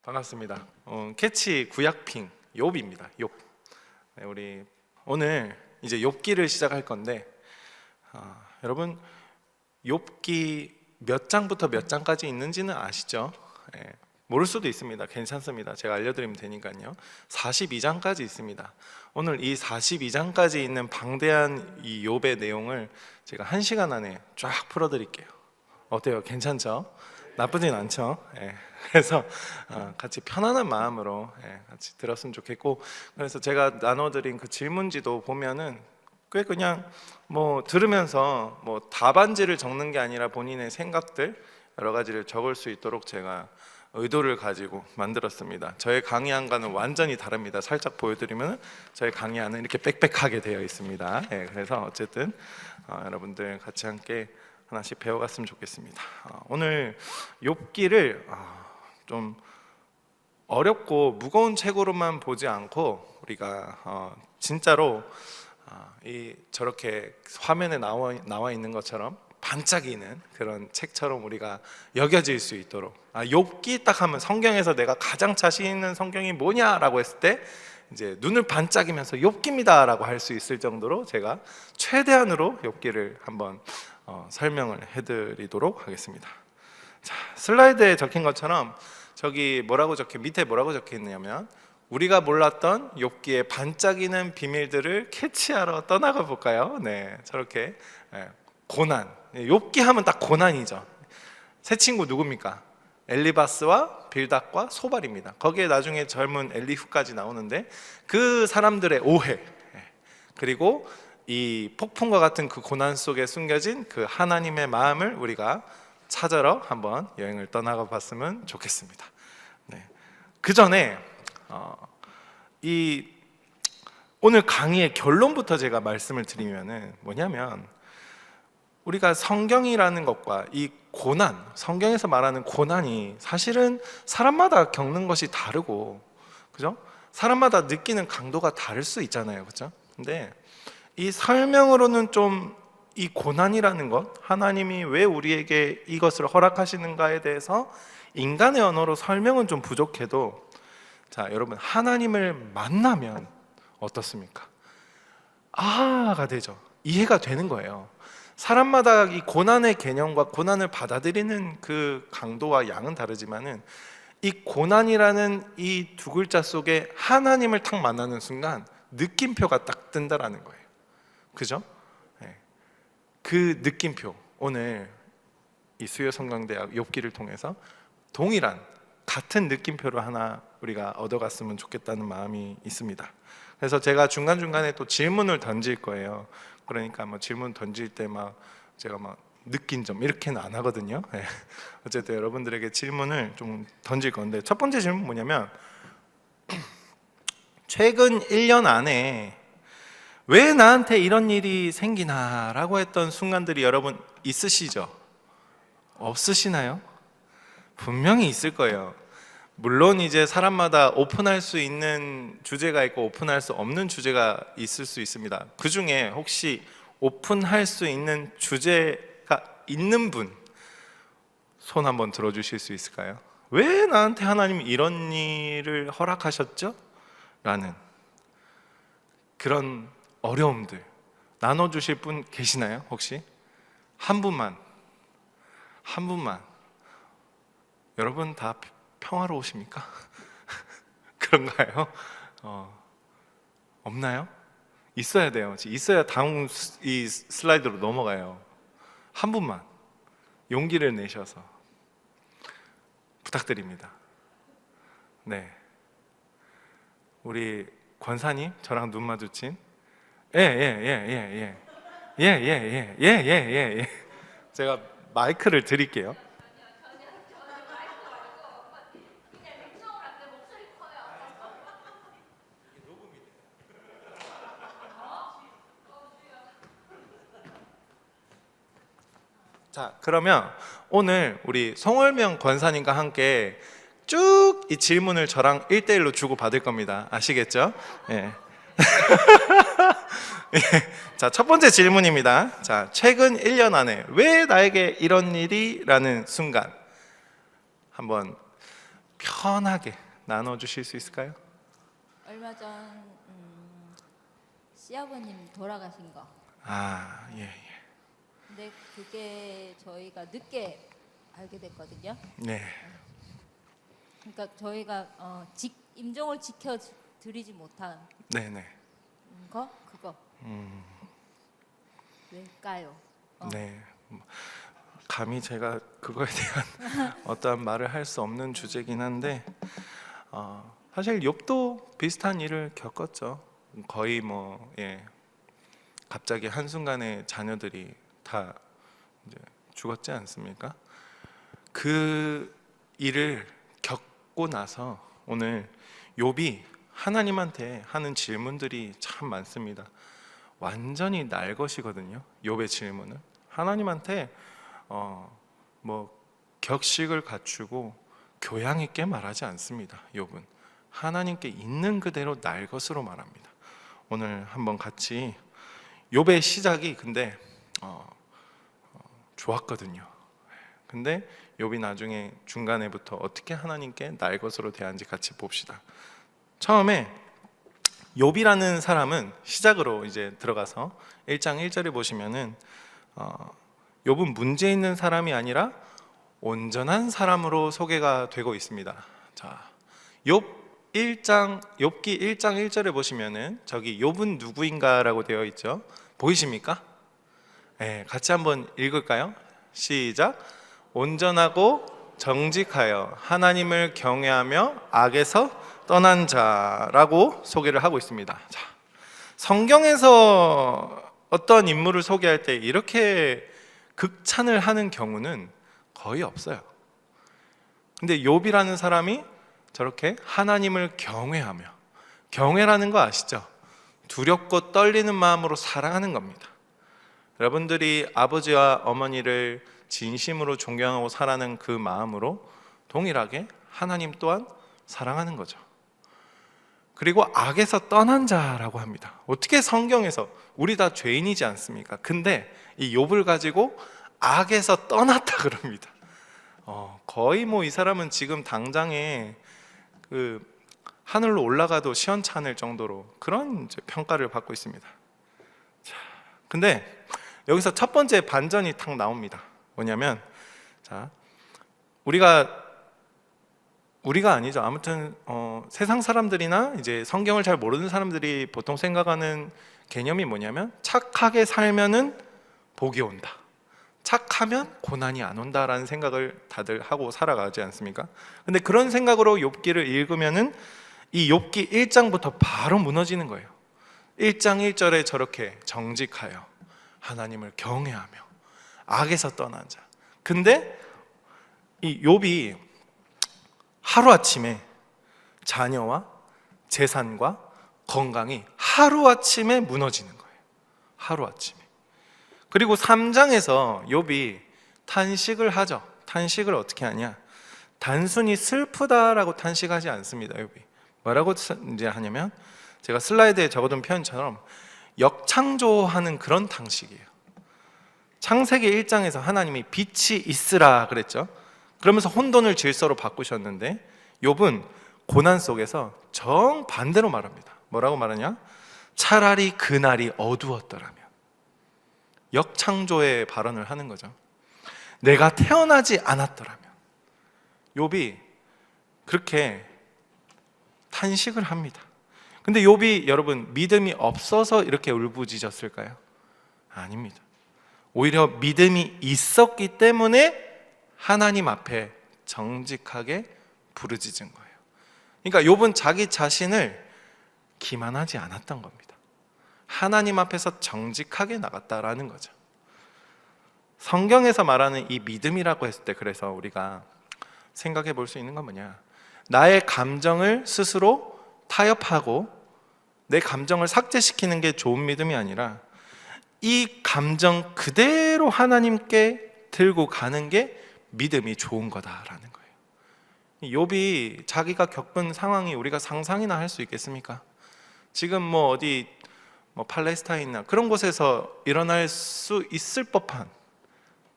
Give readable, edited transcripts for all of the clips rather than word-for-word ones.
반갑습니다. 캐치 구약핑 욥입니다. 욥. 네, 우리 오늘 이제 욥기를 시작할 건데 여러분 욥기 몇 장부터 몇 장까지 있는지는 아시죠? 네, 모를 수도 있습니다. 괜찮습니다. 제가 알려드리면 되니까요. 42장까지 있습니다. 오늘 이 42장까지 있는 방대한 이 욥의 내용을 제가 1시간 안에 쫙 풀어드릴게요. 어때요? 괜찮죠? 나쁘진 않죠? 예. 그래서 같이 편안한 마음으로 같이 들었으면 좋겠고, 그래서 제가 나눠드린 그 질문지도 보면은 꽤 그냥 뭐 들으면서 뭐 답안지를 적는 게 아니라 본인의 생각들 여러 가지를 적을 수 있도록 제가 의도를 가지고 만들었습니다. 저의 강의안과는 완전히 다릅니다. 살짝 보여드리면 저의 강의안은 이렇게 빽빽하게 되어 있습니다. 예, 그래서 어쨌든 여러분들 같이 함께 하나씩 배워갔으면 좋겠습니다. 오늘 욥기를 좀 어렵고 무거운 책으로만 보지 않고 우리가 진짜로 저렇게 화면에 나와 있는 것처럼 반짝이는 그런 책처럼 우리가 여겨질 수 있도록, 욥기 딱 하면 성경에서 내가 가장 자신 있는 성경이 뭐냐라고 했을 때 이제 눈을 반짝이면서 욥기입니다 라고 할 수 있을 정도로 제가 최대한으로 욥기를 한번 설명을 해드리도록 하겠습니다. 자, 슬라이드에 적힌 것처럼 저기 밑에 뭐라고 적혀 있냐면 우리가 몰랐던 욥기의 반짝이는 비밀들을 캐치하러 떠나가 볼까요? 네, 저렇게 고난, 욥기 하면 딱 고난이죠. 새 친구 누굽니까? 엘리바스와 빌닷과 소발입니다. 거기에 나중에 젊은 엘리후까지 나오는데 그 사람들의 오해, 그리고 이 폭풍과 같은 그 고난 속에 숨겨진 그 하나님의 마음을 우리가 찾으러 한번 여행을 떠나가 봤으면 좋겠습니다. 네. 그 전에 오늘 강의의 결론부터 제가 말씀을 드리면은 뭐냐면, 우리가 성경이라는 것과 이 고난, 성경에서 말하는 고난이 사실은 사람마다 겪는 것이 다르고, 그죠? 사람마다 느끼는 강도가 다를 수 있잖아요, 그죠? 근데 이 설명으로는 좀 이 고난이라는 것, 하나님이 왜 우리에게 이것을 허락하시는가에 대해서 인간의 언어로 설명은 좀 부족해도, 자, 여러분, 하나님을 만나면 어떻습니까? 가 되죠. 이해가 되는 거예요. 사람마다 이 고난의 개념과 고난을 받아들이는 그 강도와 양은 다르지만은 이 고난이라는 이 두 글자 속에 하나님을 딱 만나는 순간 느낌표가 딱 뜬다라는 거예요. 그죠? 네. 그 느낌표, 오늘 이 수요 성강대학 욥기를 통해서 동일한 같은 느낌표를 하나 우리가 얻어갔으면 좋겠다는 마음이 있습니다. 그래서 제가 중간중간에 또 질문을 던질 거예요. 그러니까 뭐 질문 던질 때 제가 느낀 점 이렇게는 안 하거든요. 네. 어쨌든 여러분들에게 질문을 좀 던질 건데, 첫 번째 질문 뭐냐면, 최근 1년 안에 왜 나한테 이런 일이 생기나 라고 했던 순간들이 여러분 있으시죠? 없으시나요? 분명히 있을 거예요. 물론 이제 사람마다 오픈할 수 있는 주제가 있고 오픈할 수 없는 주제가 있을 수 있습니다. 그 중에 혹시 오픈할 수 있는 주제가 있는 분, 손 한번 들어주실 수 있을까요? 왜 나한테 하나님이 이런 일을 허락하셨죠? 라는 그런 어려움들 나눠주실 분 계시나요? 혹시? 한 분만. 여러분 다 평화로우십니까? 그런가요? 없나요? 있어야 돼요. 있어야 다음 이 슬라이드로 넘어가요. 한 분만 용기를 내셔서 부탁드립니다. 네, 우리 권사님 저랑 눈 마주친 예. 제가 마이크를 드릴게요. 자, 그러면 오늘 우리 송월명 권사님과 함께 쭉 이 질문을 저랑 1대1로 주고 받을 겁니다. 아시겠죠? 예. 자, 첫 번째 질문입니다. 자, 최근 1년 안에 왜 나에게 이런 일이? 라는 순간 한번 편하게 나눠주실 수 있을까요? 얼마 전 시아버님 돌아가신 거. 아, 예, 예. 근데 그게 저희가 늦게 알게 됐거든요. 네, 그러니까 저희가 임종을 지켜 드리지 못한 네, 네. 그거 음, 왜일까요? 네. 감히 제가 그거에 대한 어떠한 말을 할 수 없는 주제긴 한데, 사실 욥도 비슷한 일을 겪었죠. 거의 갑자기 한순간에 자녀들이 다 이제 죽었지 않습니까? 그 일을 겪고 나서 오늘 욥이 하나님한테 하는 질문들이 참 많습니다. 완전히 날 것이거든요. 욥의 질문은 하나님한테 격식을 갖추고 교양 있게 말하지 않습니다. 욥은 하나님께 있는 그대로 날 것으로 말합니다. 오늘 한번 같이 욥의 시작이 근데 좋았거든요. 근데 욥이 나중에 중간에부터 어떻게 하나님께 날 것으로 대하는지 같이 봅시다. 처음에 욥이라는 사람은 시작으로 이제 들어가서 1장 1절에 보시면은 욥은 문제 있는 사람이 아니라 온전한 사람으로 소개가 되고 있습니다. 자, 욥기 1장 1절에 보시면은 저기 욥은 누구인가라고 되어 있죠. 보이십니까? 네, 같이 한번 읽을까요? 시작. 온전하고 정직하여 하나님을 경외하며 악에서 떠난 자라고 소개를 하고 있습니다. 자, 성경에서 어떤 인물을 소개할 때 이렇게 극찬을 하는 경우는 거의 없어요. 근데 욥이라는 사람이 저렇게 하나님을 경외하며, 경외라는 거 아시죠? 두렵고 떨리는 마음으로 사랑하는 겁니다. 여러분들이 아버지와 어머니를 진심으로 존경하고 사랑하는 그 마음으로 동일하게 하나님 또한 사랑하는 거죠. 그리고 악에서 떠난 자라고 합니다. 어떻게 성경에서 우리 다 죄인이지 않습니까? 근데 이 욥을 가지고 악에서 떠났다 그럽니다. 거의 이 사람은 지금 당장에 그 하늘로 올라가도 시원찮을 정도로 그런 이제 평가를 받고 있습니다. 자, 근데 여기서 첫 번째 반전이 탁 나옵니다. 뭐냐면, 자, 우리가 아니죠. 아무튼 세상 사람들이나 이제 성경을 잘 모르는 사람들이 보통 생각하는 개념이 뭐냐면, 착하게 살면은 복이 온다, 착하면 고난이 안 온다라는 생각을 다들 하고 살아가지 않습니까? 근데 그런 생각으로 욥기를 읽으면은 이 욥기 1장부터 바로 무너지는 거예요. 1장 1절에 저렇게 정직하여 하나님을 경외하며 악에서 떠난 자. 근데 이 욥이 하루아침에 자녀와 재산과 건강이 하루아침에 무너지는 거예요. 하루아침에. 그리고 3장에서 욥이 탄식을 하죠. 탄식을 어떻게 하냐? 단순히 슬프다라고 탄식하지 않습니다. 욥이 뭐라고 이제 하냐면, 제가 슬라이드에 적어둔 표현처럼 역창조하는 그런 탄식이에요. 창세기 1장에서 하나님이 빛이 있으라 그랬죠. 그러면서 혼돈을 질서로 바꾸셨는데 욥은 고난 속에서 정반대로 말합니다. 뭐라고 말하냐? 차라리 그날이 어두웠더라면. 역창조의 발언을 하는 거죠. 내가 태어나지 않았더라면. 욥이 그렇게 탄식을 합니다. 근데 욥이 여러분 믿음이 없어서 이렇게 울부짖었을까요? 아닙니다. 오히려 믿음이 있었기 때문에 하나님 앞에 정직하게 부르짖은 거예요. 그러니까 욥은 자기 자신을 기만하지 않았던 겁니다. 하나님 앞에서 정직하게 나갔다라는 거죠. 성경에서 말하는 이 믿음이라고 했을 때, 그래서 우리가 생각해 볼 수 있는 건 뭐냐? 나의 감정을 스스로 타협하고 내 감정을 삭제시키는 게 좋은 믿음이 아니라 이 감정 그대로 하나님께 들고 가는 게 믿음이 좋은 거다라는 거예요. 욥이 자기가 겪은 상황이 우리가 상상이나 할 수 있겠습니까? 지금 어디 팔레스타인이나 그런 곳에서 일어날 수 있을 법한,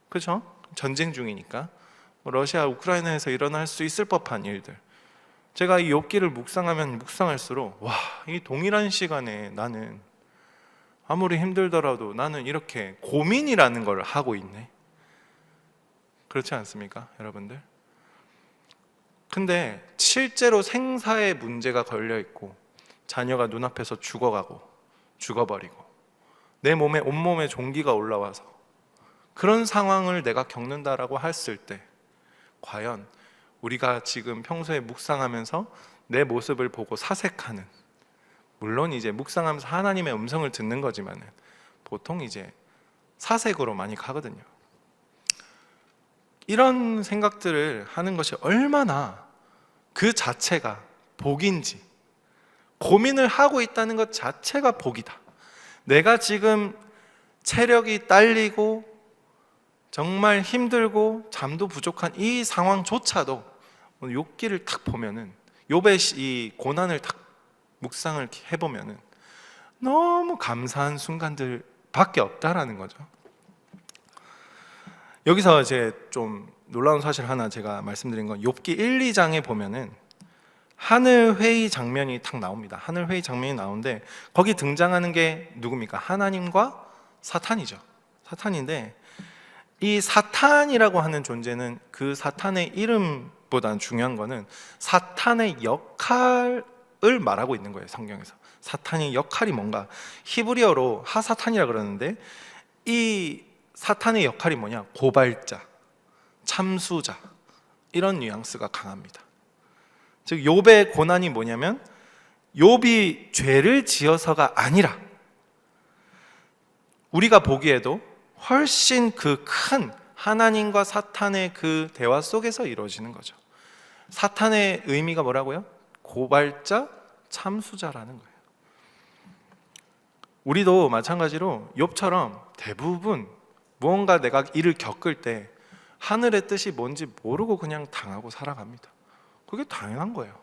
그렇죠? 전쟁 중이니까 러시아 우크라이나에서 일어날 수 있을 법한 일들, 제가 이 욥기를 묵상하면 묵상할수록 와, 이 동일한 시간에 나는 아무리 힘들더라도 나는 이렇게 고민이라는 걸 하고 있네. 그렇지 않습니까, 여러분들? 근데 실제로 생사의 문제가 걸려 있고 자녀가 눈앞에서 죽어가고 죽어버리고 내 몸에 온몸에 종기가 올라와서 그런 상황을 내가 겪는다라고 했을 때 과연 우리가 지금 평소에 묵상하면서 내 모습을 보고 사색하는, 물론 이제 묵상하면서 하나님의 음성을 듣는 거지만은 보통 이제 사색으로 많이 가거든요. 이런 생각들을 하는 것이 얼마나 그 자체가 복인지, 고민을 하고 있다는 것 자체가 복이다. 내가 지금 체력이 딸리고 정말 힘들고 잠도 부족한 이 상황조차도 욥기를 딱 보면은, 욥의 이 고난을 딱 묵상을 해보면은 너무 감사한 순간들밖에 없다라는 거죠. 여기서 이제 좀 놀라운 사실 하나 제가 말씀드린 건 욥기 1, 2장에 보면은 하늘 회의 장면이 딱 나옵니다. 하늘 회의 장면이 나오는데 거기 등장하는 게 누굽니까? 하나님과 사탄이죠. 사탄인데 이 사탄이라고 하는 존재는 그 사탄의 이름보다는 중요한 거는 사탄의 역할을 말하고 있는 거예요, 성경에서. 사탄의 역할이 뭔가, 히브리어로 하사탄이라 그러는데 이 사탄의 역할이 뭐냐? 고발자, 참수자, 이런 뉘앙스가 강합니다. 즉 욥의 고난이 뭐냐면 욥이 죄를 지어서가 아니라 우리가 보기에도 훨씬 그 큰 하나님과 사탄의 그 대화 속에서 이루어지는 거죠. 사탄의 의미가 뭐라고요? 고발자, 참수자라는 거예요. 우리도 마찬가지로 욥처럼 대부분 무언가 내가 일을 겪을 때 하늘의 뜻이 뭔지 모르고 그냥 당하고 살아갑니다. 그게 당연한 거예요.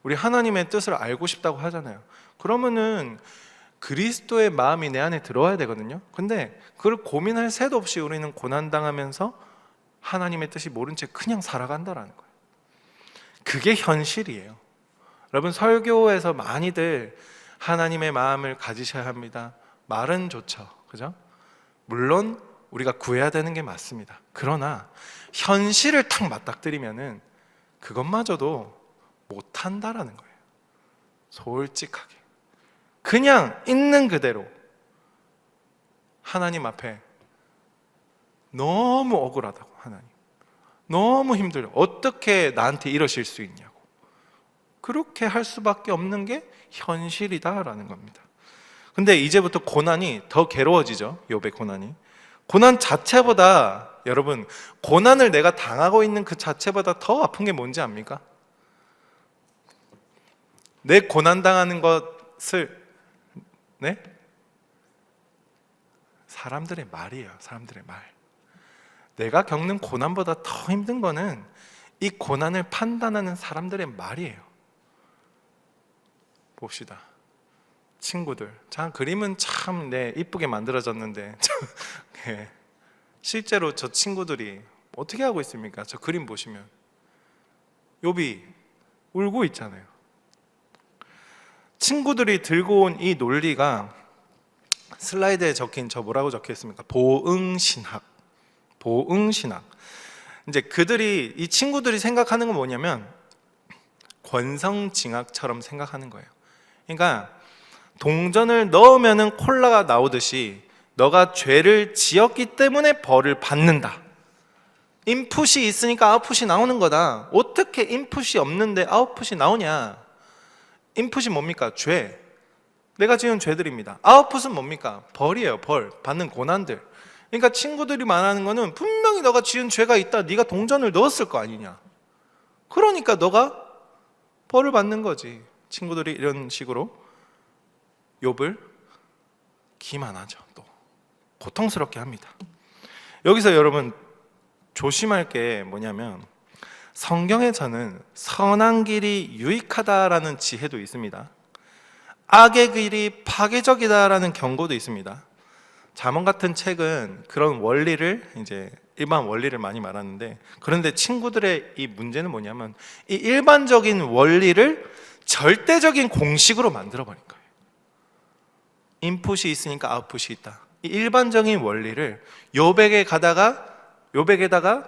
우리 하나님의 뜻을 알고 싶다고 하잖아요. 그러면은 그리스도의 마음이 내 안에 들어와야 되거든요. 근데 그걸 고민할 새도 없이 우리는 고난당하면서 하나님의 뜻이 모른 채 그냥 살아간다라는 거예요. 그게 현실이에요. 여러분, 설교에서 많이들 하나님의 마음을 가지셔야 합니다. 말은 좋죠, 그죠? 물론 우리가 구해야 되는 게 맞습니다. 그러나 현실을 탁 맞닥뜨리면은 그것마저도 못한다라는 거예요. 솔직하게 그냥 있는 그대로 하나님 앞에 너무 억울하다고, 하나님 너무 힘들어, 어떻게 나한테 이러실 수 있냐고, 그렇게 할 수밖에 없는 게 현실이다라는 겁니다. 근데 이제부터 고난이 더 괴로워지죠. 욥의 고난이, 고난 자체보다, 여러분, 고난을 내가 당하고 있는 그 자체보다 더 아픈 게 뭔지 압니까? 내 고난당하는 것을, 네? 사람들의 말이에요. 사람들의 말. 내가 겪는 고난보다 더 힘든 거는 이 고난을 판단하는 사람들의 말이에요. 봅시다. 친구들, 자, 그림은 참 이쁘게 만들어졌는데 네. 실제로 저 친구들이 어떻게 하고 있습니까? 저 그림 보시면 욥이 울고 있잖아요. 친구들이 들고 온 이 논리가 슬라이드에 적힌, 저 뭐라고 적혀 있습니까? 보응신학. 보응신학. 이제 그들이, 이 친구들이 생각하는 건 뭐냐면 권성징악처럼 생각하는 거예요. 그러니까 동전을 넣으면은 콜라가 나오듯이 너가 죄를 지었기 때문에 벌을 받는다. 인풋이 있으니까 아웃풋이 나오는 거다. 어떻게 인풋이 없는데 아웃풋이 나오냐? 인풋이 뭡니까? 죄. 내가 지은 죄들입니다. 아웃풋은 뭡니까? 벌이에요. 벌. 받는 고난들. 그러니까 친구들이 말하는 거는 분명히 너가 지은 죄가 있다. 네가 동전을 넣었을 거 아니냐. 그러니까 너가 벌을 받는 거지. 친구들이 이런 식으로 욥을 기만하죠. 또 고통스럽게 합니다. 여기서 여러분 조심할 게 뭐냐면, 성경에서는 선한 길이 유익하다라는 지혜도 있습니다. 악의 길이 파괴적이다라는 경고도 있습니다. 잠언 같은 책은 그런 원리를 이제 일반 원리를 많이 말하는데, 그런데 친구들의 이 문제는 뭐냐면 이 일반적인 원리를 절대적인 공식으로 만들어 버린 거예요. 인풋이 있으니까 아웃풋이 있다. 이 일반적인 원리를 요백에다가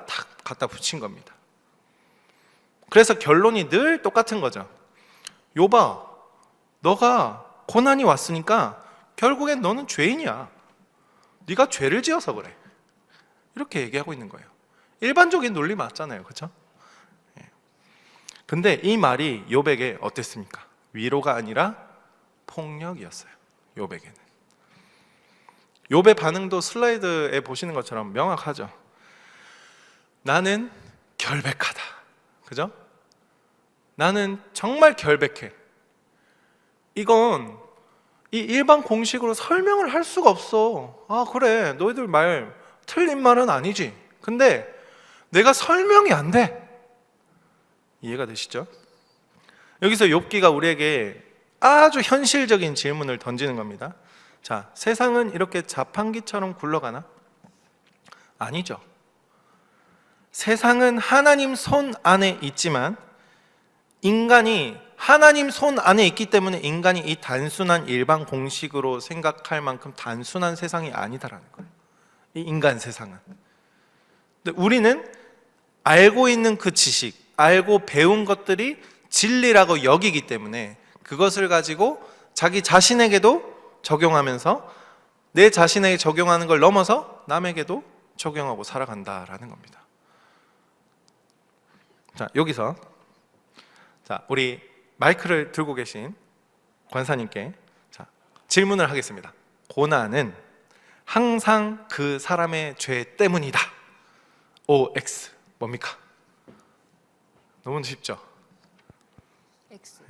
탁 갖다 붙인 겁니다. 그래서 결론이 늘 똑같은 거죠. 요봐, 너가 고난이 왔으니까 결국엔 너는 죄인이야. 네가 죄를 지어서 그래. 이렇게 얘기하고 있는 거예요. 일반적인 논리 맞잖아요, 그렇죠? 근데 이 말이 욥에게 어땠습니까? 위로가 아니라 폭력이었어요. 욥에게는. 욥의 반응도 슬라이드에 보시는 것처럼 명확하죠. 나는 결백하다. 그죠? 나는 정말 결백해. 이건 이 일반 공식으로 설명을 할 수가 없어. 아, 그래. 너희들 말 틀린 말은 아니지. 근데 내가 설명이 안 돼. 이해가 되시죠? 여기서 욥기가 우리에게 아주 현실적인 질문을 던지는 겁니다. 자, 세상은 이렇게 자판기처럼 굴러가나? 아니죠. 세상은 하나님 손 안에 있지만 인간이 하나님 손 안에 있기 때문에 인간이 이 단순한 일반 공식으로 생각할 만큼 단순한 세상이 아니다라는 거예요. 이 인간 세상은. 근데 우리는 알고 있는 그 지식, 알고 배운 것들이 진리라고 여기기 때문에 그것을 가지고 자기 자신에게도 적용하면서 내 자신에게 적용하는 걸 넘어서 남에게도 적용하고 살아간다라는 겁니다. 자, 여기서 우리 마이크를 들고 계신 권사님께 질문을 하겠습니다. 고난은 항상 그 사람의 죄 때문이다. OX 뭡니까? 너무 쉽죠? X.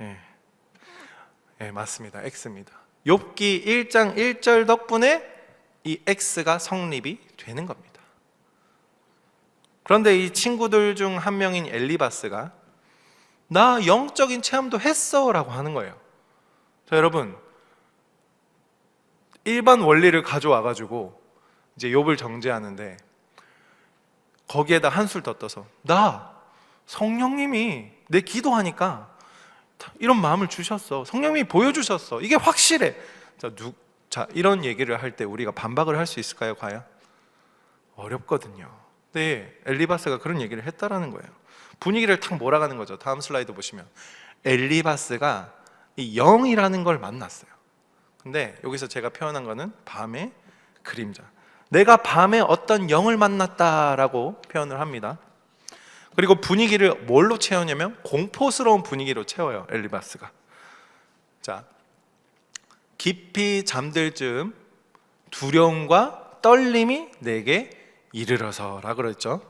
네, 맞습니다. X입니다. 욥기 1장 1절 덕분에 이 X가 성립이 되는 겁니다. 그런데 이 친구들 중 한 명인 엘리바스가 나 영적인 체험도 했어 라고 하는 거예요. 자, 여러분, 일반 원리를 가져와 가지고 이제 욥을 정죄하는데 거기에다 한술 더 떠서 나 성령님이 내 기도하니까 이런 마음을 주셨어. 성령님이 보여주셨어. 이게 확실해. 자, 이런 얘기를 할 때 우리가 반박을 할 수 있을까요? 과연? 어렵거든요. 네, 엘리바스가 그런 얘기를 했다라는 거예요. 분위기를 탁 몰아가는 거죠. 다음 슬라이드 보시면 엘리바스가 이 영이라는 걸 만났어요. 근데 여기서 제가 표현한 거는 밤의 그림자. 내가 밤에 어떤 영을 만났다라고 표현을 합니다. 그리고 분위기를 뭘로 채우냐면 공포스러운 분위기로 채워요. 엘리바스가. 자, 깊이 잠들 즈음 두려움과 떨림이 내게 이르러서라 그랬죠.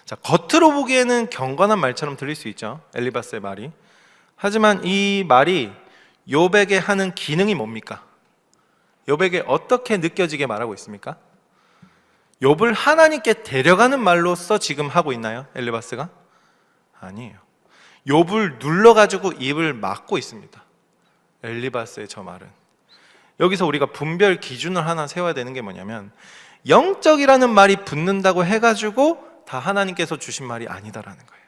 자, 겉으로 보기에는 경건한 말처럼 들릴 수 있죠. 엘리바스의 말이. 하지만 이 말이 욥에게 하는 기능이 뭡니까? 욥에게 어떻게 느껴지게 말하고 있습니까? 욥을 하나님께 데려가는 말로써 지금 하고 있나요? 엘리바스가? 아니에요. 욥을 눌러가지고 입을 막고 있습니다. 엘리바스의 저 말은. 여기서 우리가 분별 기준을 하나 세워야 되는 게 뭐냐면 영적이라는 말이 붙는다고 해가지고 다 하나님께서 주신 말이 아니다라는 거예요.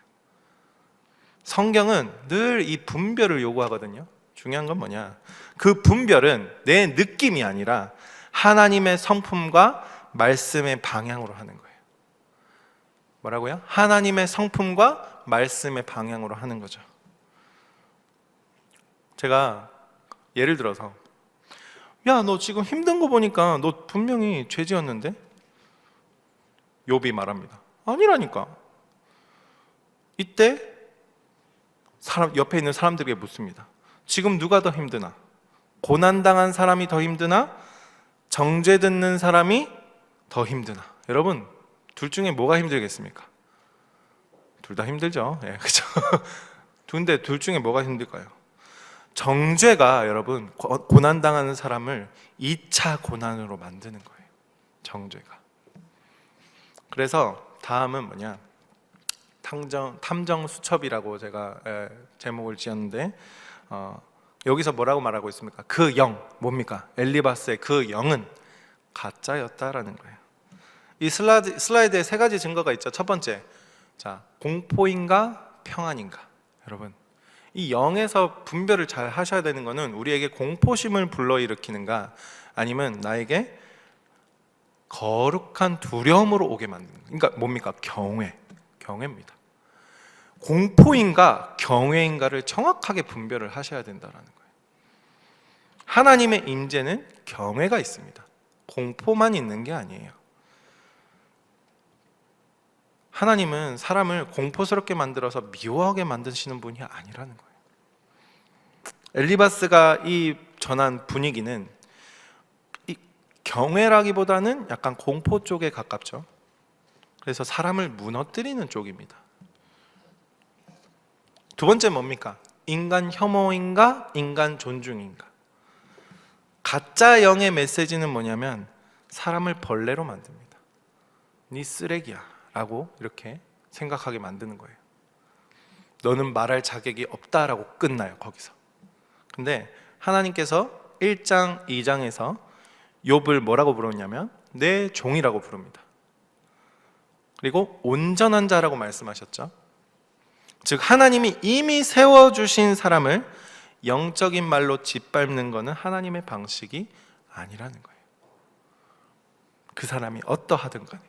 성경은 늘 이 분별을 요구하거든요. 중요한 건 뭐냐? 그 분별은 내 느낌이 아니라 하나님의 성품과 말씀의 방향으로 하는 거예요. 뭐라고요? 하나님의 성품과 말씀의 방향으로 하는 거죠. 제가 예를 들어서 야, 너 지금 힘든 거 보니까 너 분명히 죄 지었는데? 욥이 말합니다. 아니라니까. 이때 옆에 있는 사람들에게 묻습니다. 지금 누가 더 힘드나? 고난당한 사람이 더 힘드나? 정죄 듣는 사람이 더 힘드나? 여러분, 둘 중에 뭐가 힘들겠습니까? 둘 다 힘들죠. 예, 그렇죠. 근데 둘 중에 뭐가 힘들까요? 정죄가 여러분 고난당하는 사람을 2차 고난으로 만드는 거예요. 정죄가. 그래서 다음은 뭐냐? 탐정 수첩이라고 제가 제목을 지었는데 여기서 뭐라고 말하고 있습니까? 그 영 뭡니까? 엘리바스의 그 영은 가짜였다라는 거예요. 이 슬라이드에 세 가지 증거가 있죠. 첫 번째, 자, 공포인가 평안인가. 여러분, 이 영에서 분별을 잘 하셔야 되는 거는 우리에게 공포심을 불러일으키는가 아니면 나에게 거룩한 두려움으로 오게 만드는 거. 그러니까 뭡니까? 경외입니다. 공포인가 경외인가를 정확하게 분별을 하셔야 된다는 거예요. 하나님의 임재는 경외가 있습니다. 공포만 있는 게 아니에요. 하나님은 사람을 공포스럽게 만들어서 미워하게 만드시는 분이 아니라는 거예요. 엘리바스가 이 전한 분위기는 이 경외라기보다는 약간 공포 쪽에 가깝죠. 그래서 사람을 무너뜨리는 쪽입니다. 두 번째 뭡니까? 인간 혐오인가 인간 존중인가. 가짜 영의 메시지는 뭐냐면 사람을 벌레로 만듭니다. 네 쓰레기야 라고 이렇게 생각하게 만드는 거예요. 너는 말할 자격이 없다라고 끝나요. 거기서. 근데 하나님께서 1장 2장에서 욥을 뭐라고 부르냐면 내 종이라고 부릅니다. 그리고 온전한 자라고 말씀하셨죠. 즉 하나님이 이미 세워주신 사람을 영적인 말로 짓밟는 것은 하나님의 방식이 아니라는 거예요. 그 사람이 어떠하든 간에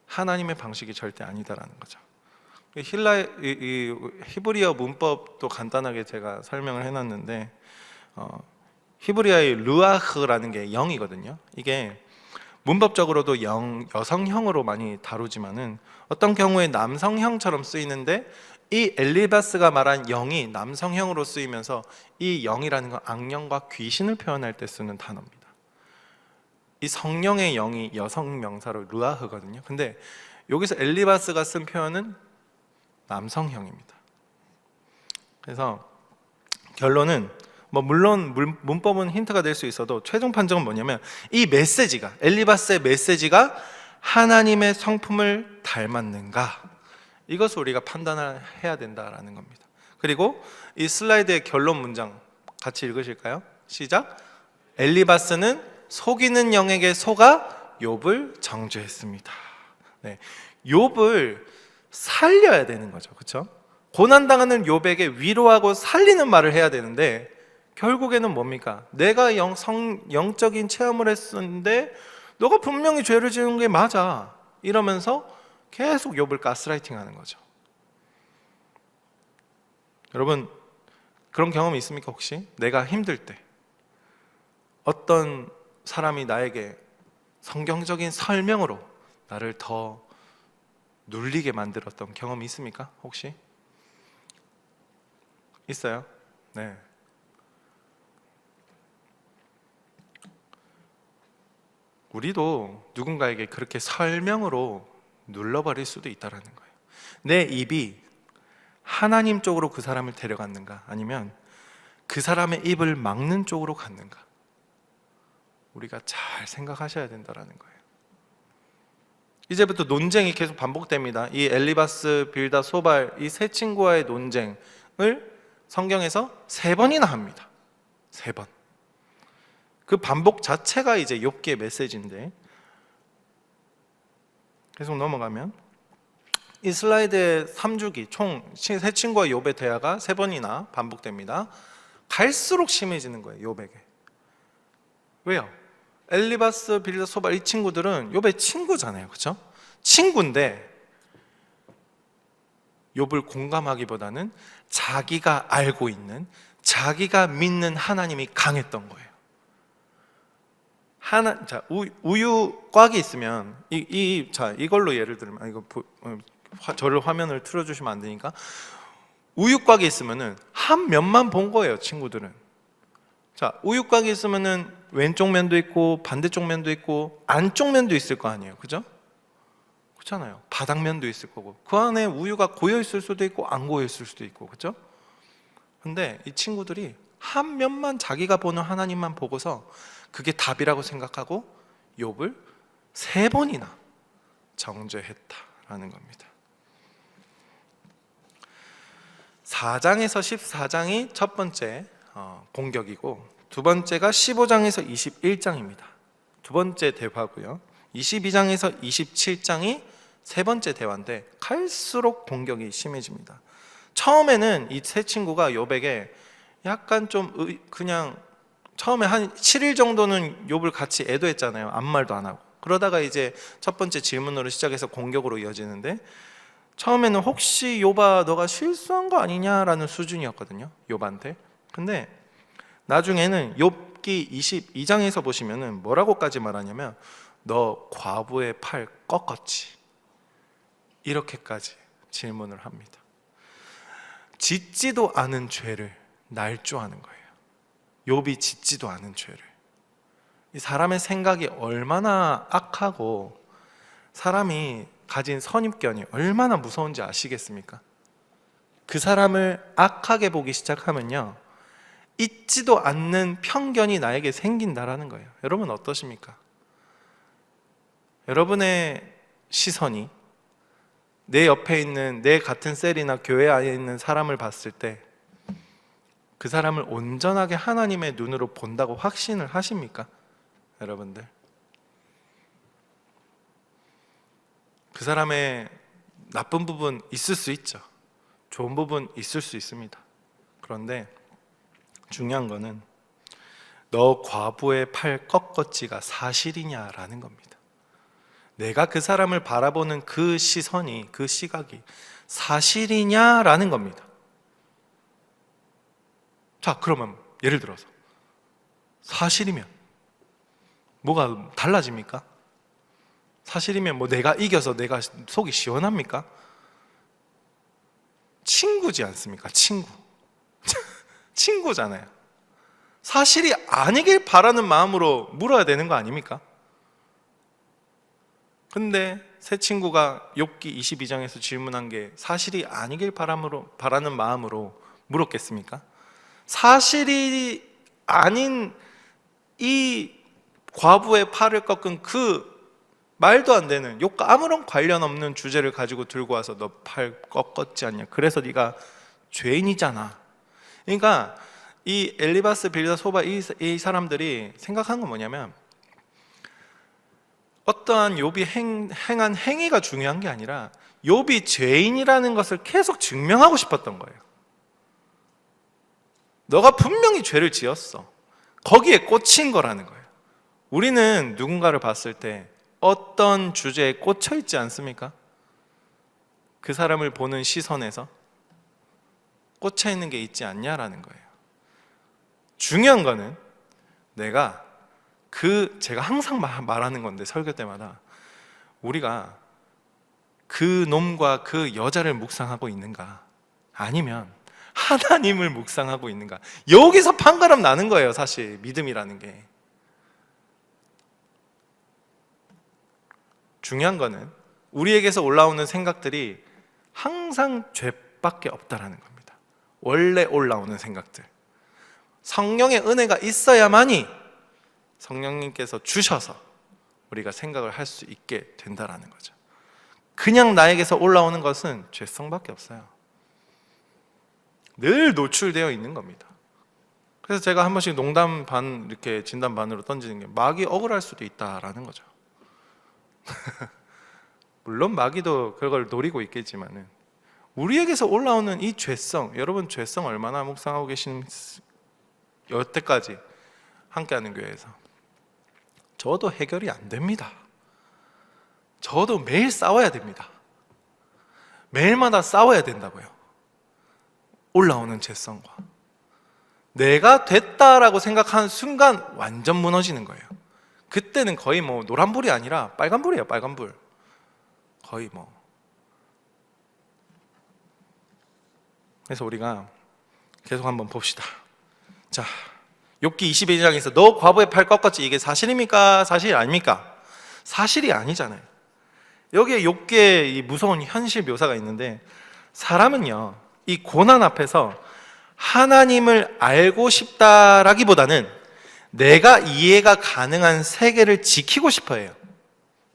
하나님의 방식이 절대 아니다라는 거죠. 히브리어 문법도 간단하게 제가 설명을 해놨는데 히브리어의 르아흐라는 게 영이거든요. 이게 문법적으로도 여성형으로 많이 다루지만은 어떤 경우에 남성형처럼 쓰이는데 이 엘리바스가 말한 영이 남성형으로 쓰이면서 이 영이라는 건 악령과 귀신을 표현할 때 쓰는 단어입니다. 이 성령의 영이 여성 명사로 르아흐거든요. 근데 여기서 엘리바스가 쓴 표현은 남성형입니다. 그래서 결론은 물론 문법은 힌트가 될 수 있어도 최종 판정은 뭐냐면 이 메시지가 엘리바스의 메시지가 하나님의 성품을 닮았는가 이것을 우리가 판단을 해야 된다라는 겁니다. 그리고 이 슬라이드의 결론 문장 같이 읽으실까요? 시작. 엘리바스는 속이는 영에게 속아 욥을 정죄했습니다. 네, 욥을 살려야 되는 거죠. 그렇죠? 고난당하는 욥에게 위로하고 살리는 말을 해야 되는데 결국에는 뭡니까? 내가 영적인 체험을 했었는데 너가 분명히 죄를 지은 게 맞아 이러면서 계속 욥을 가스라이팅하는 거죠. 여러분 그런 경험이 있습니까? 혹시 내가 힘들 때 어떤 사람이 나에게 성경적인 설명으로 나를 더 눌리게 만들었던 경험이 있습니까? 혹시? 있어요? 네. 우리도 누군가에게 그렇게 설명으로 눌러버릴 수도 있다는 거예요. 내 입이 하나님 쪽으로 그 사람을 데려갔는가 아니면 그 사람의 입을 막는 쪽으로 갔는가 우리가 잘 생각하셔야 된다는 거예요. 이제부터 논쟁이 계속 반복됩니다. 이 엘리바스, 빌다, 소발 이 세 친구와의 논쟁을 성경에서 3번이나 합니다. 3번. 그 반복 자체가 이제 욥기의 메시지인데 계속 넘어가면 이 슬라이드의 3주기 총 세 친구와 욥의 대화가 3번이나 반복됩니다. 갈수록 심해지는 거예요. 욥에게. 왜요? 엘리바스, 빌다, 소발 이 친구들은 욥의 친구잖아요. 그렇죠? 친구인데 욥을 공감하기보다는 자기가 알고 있는 자기가 믿는 하나님이 강했던 거예요. 자, 우유 꽉이 있으면 자, 이걸로 예를 들면 저를 화면을 틀어주시면 안 되니까 우유 꽉이 있으면은 한 면만 본 거예요. 친구들은. 자, 우유 꽉이 있으면은 왼쪽 면도 있고 반대쪽 면도 있고 안쪽 면도 있을 거 아니에요. 그죠? 그렇잖아요. 바닥면도 있을 거고 그 안에 우유가 고여 있을 수도 있고 안 고여 있을 수도 있고 그렇죠? 근데 이 친구들이 한 면만 자기가 보는 하나님만 보고서 그게 답이라고 생각하고 욥을 3번이나 정죄했다라는 겁니다. 4장에서 14장이 첫 번째 공격이고 두 번째가 15장에서 21장입니다. 두 번째 대화고요. 22장에서 27장이 세 번째 대화인데 갈수록 공격이 심해집니다. 처음에는 이 세 친구가 욥에게 약간 좀 그냥 처음에 한 7일 정도는 욥을 같이 애도했잖아요. 아무 말도 안 하고. 그러다가 이제 첫 번째 질문으로 시작해서 공격으로 이어지는데 처음에는 혹시 욥아 너가 실수한 거 아니냐라는 수준이었거든요. 욥한테. 근데 나중에는 욥기 22장에서 보시면은 뭐라고까지 말하냐면 너 과부의 팔 꺾었지. 이렇게까지 질문을 합니다. 짓지도 않은 죄를 날조하는 거예요. 욥이 짓지도 않은 죄를. 이 사람의 생각이 얼마나 악하고 사람이 가진 선입견이 얼마나 무서운지 아시겠습니까? 그 사람을 악하게 보기 시작하면요, 있지도 않는 편견이 나에게 생긴다라는 거예요. 여러분 어떠십니까? 여러분의 시선이 내 옆에 있는 내 같은 셀이나 교회 안에 있는 사람을 봤을 때 그 사람을 온전하게 하나님의 눈으로 본다고 확신을 하십니까? 여러분들, 그 사람의 나쁜 부분 있을 수 있죠. 좋은 부분 있을 수 있습니다. 그런데 중요한 거는 너 과부의 팔 꺾었지가 사실이냐라는 겁니다. 내가 그 사람을 바라보는 그 시선이, 그 시각이 사실이냐라는 겁니다. 자, 그러면 예를 들어서 사실이면 뭐가 달라집니까? 사실이면 뭐 내가 이겨서 내가 속이 시원합니까? 친구지 않습니까? 친구. 친구잖아요. 사실이 아니길 바라는 마음으로 물어야 되는 거 아닙니까? 근데 새 친구가 욥기 22장에서 질문한 게 사실이 아니길 바라는 마음으로 물었겠습니까? 사실이 아닌 이 과부의 팔을 꺾은 그 말도 안 되는 욥과 아무런 관련 없는 주제를 가지고 들고 와서 너 팔 꺾었지 않냐, 그래서 네가 죄인이잖아. 그러니까 이 엘리바스, 빌다, 소바 이 사람들이 생각한 건 뭐냐면 어떠한 욥이 행한 행위가 중요한 게 아니라 욥이 죄인이라는 것을 계속 증명하고 싶었던 거예요. 너가 분명히 죄를 지었어. 거기에 꽂힌 거라는 거예요. 우리는 누군가를 봤을 때 어떤 주제에 꽂혀 있지 않습니까? 그 사람을 보는 시선에서 꽂혀 있는 게 있지 않냐라는 거예요. 중요한 거는 제가 항상 말하는 건데 설교 때마다 우리가 그 놈과 그 여자를 묵상하고 있는가, 아니면 하나님을 묵상하고 있는가, 여기서 판가름 나는 거예요. 사실 믿음이라는 게. 중요한 거는 우리에게서 올라오는 생각들이 항상 죄밖에 없다라는 겁니다. 원래 올라오는 생각들, 성령의 은혜가 있어야만이 성령님께서 주셔서 우리가 생각을 할 수 있게 된다라는 거죠. 그냥 나에게서 올라오는 것은 죄성밖에 없어요. 늘 노출되어 있는 겁니다. 그래서 제가 한 번씩 농담 반, 이렇게 진담 반으로 던지는 게 마귀 억울할 수도 있다라는 거죠. 물론 마귀도 그걸 노리고 있겠지만은 우리에게서 올라오는 이 죄성, 여러분 죄성 얼마나 묵상하고 계신, 여태까지 함께하는 교회에서 저도 해결이 안 됩니다. 저도 매일 싸워야 됩니다. 매일마다 싸워야 된다고요. 올라오는 죄성과 내가 됐다라고 생각하는 순간 완전 무너지는 거예요. 그때는 거의 뭐 노란불이 아니라 빨간불이에요. 빨간불. 거의 뭐. 그래서 우리가 계속 한번 봅시다. 자, 욥기 22장에서 너 과부의 팔 꺾었지, 이게 사실입니까? 사실이 아닙니까? 사실이 아니잖아요. 여기에 욥기의 이 무서운 현실 묘사가 있는데, 사람은요 이 고난 앞에서 하나님을 알고 싶다라기보다는 내가 이해가 가능한 세계를 지키고 싶어 해요.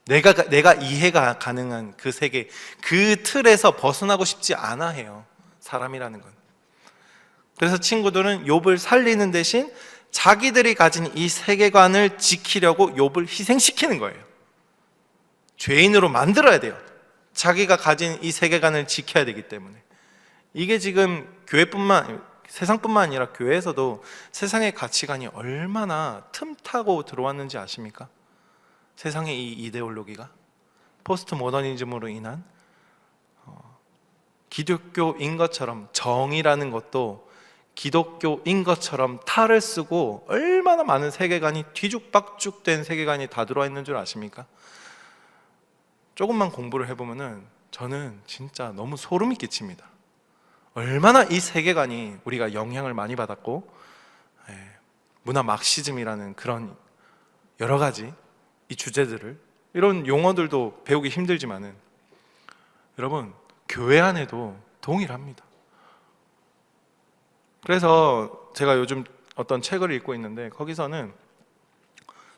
내가 이해가 가능한 그 세계, 그 틀에서 벗어나고 싶지 않아 해요. 사람이라는 건. 그래서 친구들은 욥을 살리는 대신 자기들이 가진 이 세계관을 지키려고 욥을 희생시키는 거예요. 죄인으로 만들어야 돼요. 자기가 가진 이 세계관을 지켜야 되기 때문에. 이게 지금 세상뿐만 아니라 교회에서도 세상의 가치관이 얼마나 틈타고 들어왔는지 아십니까? 세상의 이 이데올로기가 포스트 모더니즘으로 인한 기독교인 것처럼, 정의라는 것도 기독교인 것처럼 탈을 쓰고 얼마나 많은 세계관이 뒤죽박죽된 세계관이 다 들어와 있는 줄 아십니까? 조금만 공부를 해보면은 저는 진짜 너무 소름이 끼칩니다. 얼마나 이 세계관이 우리가 영향을 많이 받았고, 문화 막시즘이라는 그런 여러 가지 이 주제들을, 이런 용어들도 배우기 힘들지만은 여러분, 교회 안에도 동일합니다. 그래서 제가 요즘 어떤 책을 읽고 있는데, 거기서는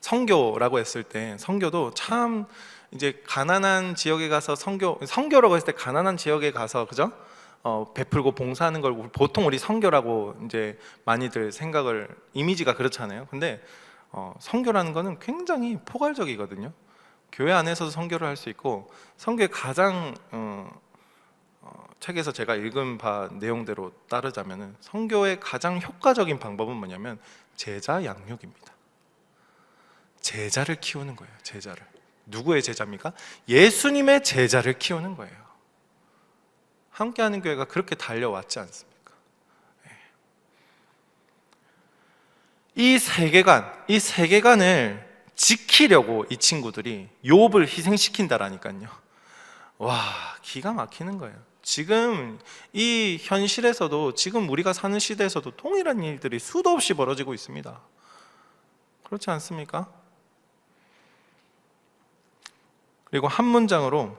선교라고 했을 때, 선교도 참 이제 가난한 지역에 가서 선교라고 했을 때 가난한 지역에 가서, 그죠? 베풀고 봉사하는 걸 보통 우리 선교라고 이제 많이들 생각을, 이미지가 그렇잖아요. 근데 선교라는 거는 굉장히 포괄적이거든요. 교회 안에서도 선교를 할 수 있고, 선교의 가장 책에서 제가 읽은 바 내용대로 따르자면은 선교의 가장 효과적인 방법은 뭐냐면 제자 양육입니다. 제자를 키우는 거예요. 제자를. 누구의 제자입니까? 예수님의 제자를 키우는 거예요. 함께하는 교회가 그렇게 달려왔지 않습니까? 이 세계관을 지키려고 이 친구들이 욥을 희생시킨다라니까요. 와, 기가 막히는 거예요. 지금 이 현실에서도, 지금 우리가 사는 시대에서도 동일한 일들이 수도 없이 벌어지고 있습니다. 그렇지 않습니까? 그리고 한 문장으로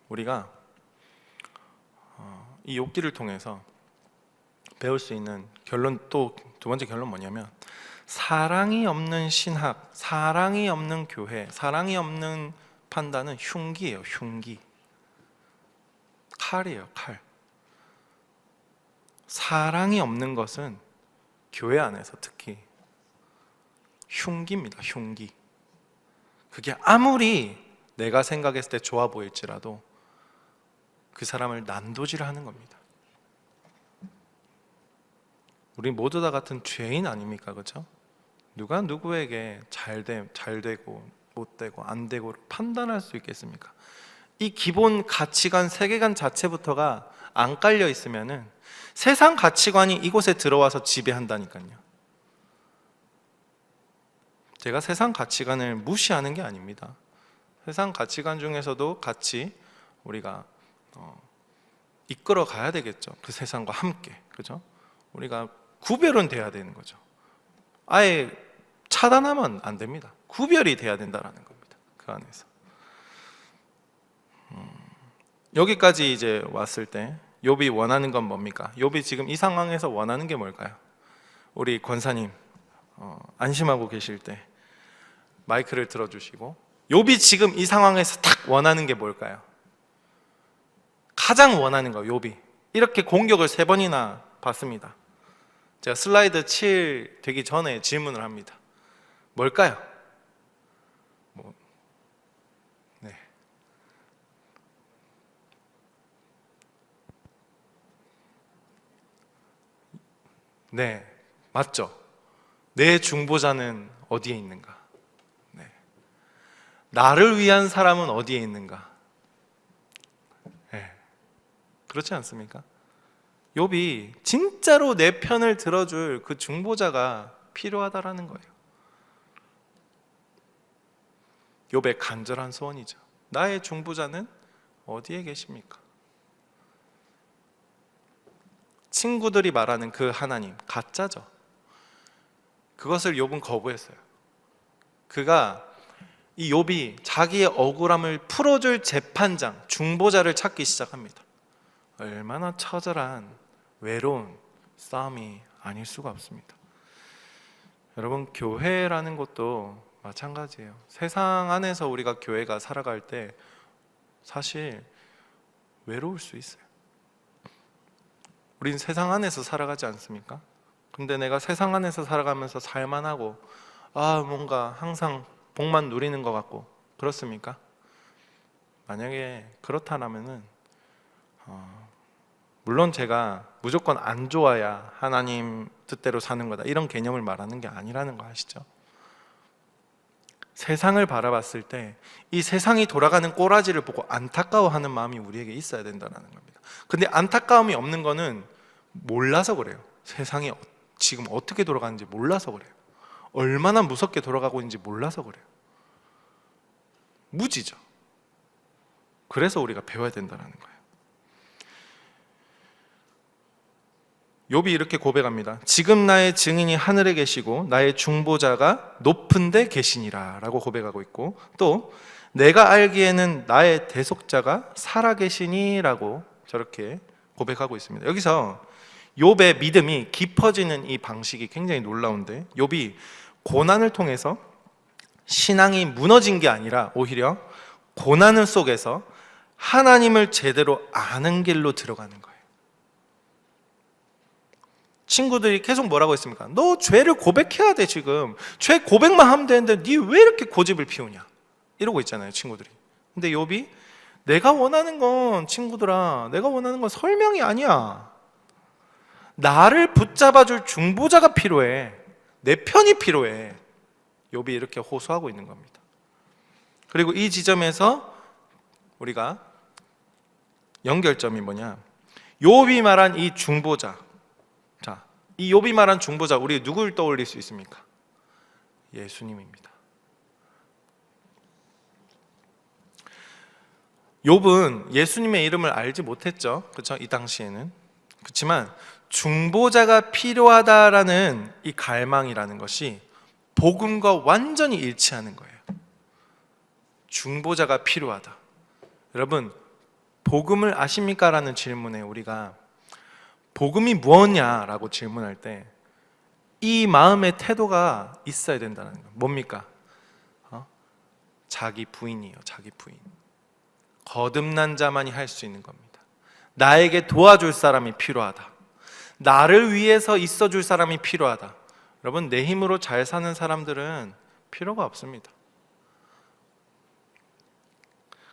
우리가 이 욥기를 통해서 배울 수 있는 결론, 또 두 번째 결론 뭐냐면, 사랑이 없는 신학, 사랑이 없는 교회, 사랑이 없는 판단은 흉기예요. 흉기. 칼이에요. 칼. 사랑이 없는 것은 교회 안에서 특히 흉기입니다. 흉기. 그게 아무리 내가 생각했을 때 좋아 보일지라도 그 사람을 난도질하는 겁니다. 우리 모두 다 같은 죄인 아닙니까? 그렇죠? 누가 누구에게 잘 되고 못 되고 안 되고 판단할 수 있겠습니까? 이 기본 가치관, 세계관 자체부터가 안 깔려 있으면은 세상 가치관이 이곳에 들어와서 지배한다니까요. 제가 세상 가치관을 무시하는 게 아닙니다. 세상 가치관 중에서도 같이 우리가 이끌어 가야 되겠죠. 그 세상과 함께. 그죠? 우리가 구별은 돼야 되는 거죠. 아예 차단하면 안 됩니다. 구별이 돼야 된다라는 겁니다. 그 안에서. 여기까지 이제 왔을 때 욥이 원하는 건 뭡니까? 욥이 지금 이 상황에서 원하는 게 뭘까요? 우리 권사님 안심하고 계실 때 마이크를 들어주시고, 욥이 지금 이 상황에서 딱 원하는 게 뭘까요? 가장 원하는 거, 욥이 이렇게 공격을 3번이나 받습니다. 제가 슬라이드 7 되기 전에 질문을 합니다. 뭘까요? 네, 맞죠? 내 중보자는 어디에 있는가? 네. 나를 위한 사람은 어디에 있는가? 네. 그렇지 않습니까? 욥이 진짜로 내 편을 들어줄 그 중보자가 필요하다라는 거예요. 욥의 간절한 소원이죠. 나의 중보자는 어디에 계십니까? 친구들이 말하는 그 하나님, 가짜죠. 그것을 욥은 거부했어요. 그가 이 욥이 자기의 억울함을 풀어줄 재판장, 중보자를 찾기 시작합니다. 얼마나 처절한 외로운 싸움이 아닐 수가 없습니다. 여러분, 교회라는 것도 마찬가지예요. 세상 안에서 우리가 교회가 살아갈 때 사실 외로울 수 있어요. 우린 세상 안에서 살아가지 않습니까? 근데 내가 세상 안에서 살아가면서 살만하고 뭔가 항상 복만 누리는 것 같고 그렇습니까? 만약에 그렇다면은 물론 제가 무조건 안 좋아야 하나님 뜻대로 사는 거다 이런 개념을 말하는 게 아니라는 거 아시죠? 세상을 바라봤을 때 이 세상이 돌아가는 꼬라지를 보고 안타까워하는 마음이 우리에게 있어야 된다는 겁니다. 근데 안타까움이 없는 거는 몰라서 그래요. 세상이 지금 어떻게 돌아가는지 몰라서 그래요. 얼마나 무섭게 돌아가고 있는지 몰라서 그래요. 무지죠. 그래서 우리가 배워야 된다는 거예요. 욥이 이렇게 고백합니다. 지금 나의 증인이 하늘에 계시고 나의 중보자가 높은 데 계시니라 라고 고백하고 있고, 또 내가 알기에는 나의 대속자가 살아계시니 라고 저렇게 고백하고 있습니다. 여기서 욥의 믿음이 깊어지는 이 방식이 굉장히 놀라운데, 욥이 고난을 통해서 신앙이 무너진 게 아니라 오히려 고난 속에서 하나님을 제대로 아는 길로 들어가는 거예요. 친구들이 계속 뭐라고 했습니까? 너 죄를 고백해야 돼. 지금 죄 고백만 하면 되는데 네 왜 이렇게 고집을 피우냐 이러고 있잖아요, 친구들이. 근데 욥이 내가 원하는 건, 친구들아, 내가 원하는 건 설명이 아니야. 나를 붙잡아줄 중보자가 필요해. 내 편이 필요해. 욥이 이렇게 호소하고 있는 겁니다. 그리고 이 지점에서 우리가 연결점이 뭐냐, 욥이 말한 이 중보자, 자, 이 욥이 말한 중보자, 우리 누굴 떠올릴 수 있습니까? 예수님입니다. 욥은 예수님의 이름을 알지 못했죠. 그렇죠? 이 당시에는. 그렇지만 중보자가 필요하다라는 이 갈망이라는 것이 복음과 완전히 일치하는 거예요. 중보자가 필요하다. 여러분, 복음을 아십니까? 라는 질문에 우리가 복음이 무엇냐라고 질문할 때 이 마음의 태도가 있어야 된다는 거예요. 뭡니까? 자기 부인이에요. 자기 부인. 거듭난 자만이 할 수 있는 겁니다. 나에게 도와줄 사람이 필요하다. 나를 위해서 있어줄 사람이 필요하다. 여러분, 내 힘으로 잘 사는 사람들은 필요가 없습니다.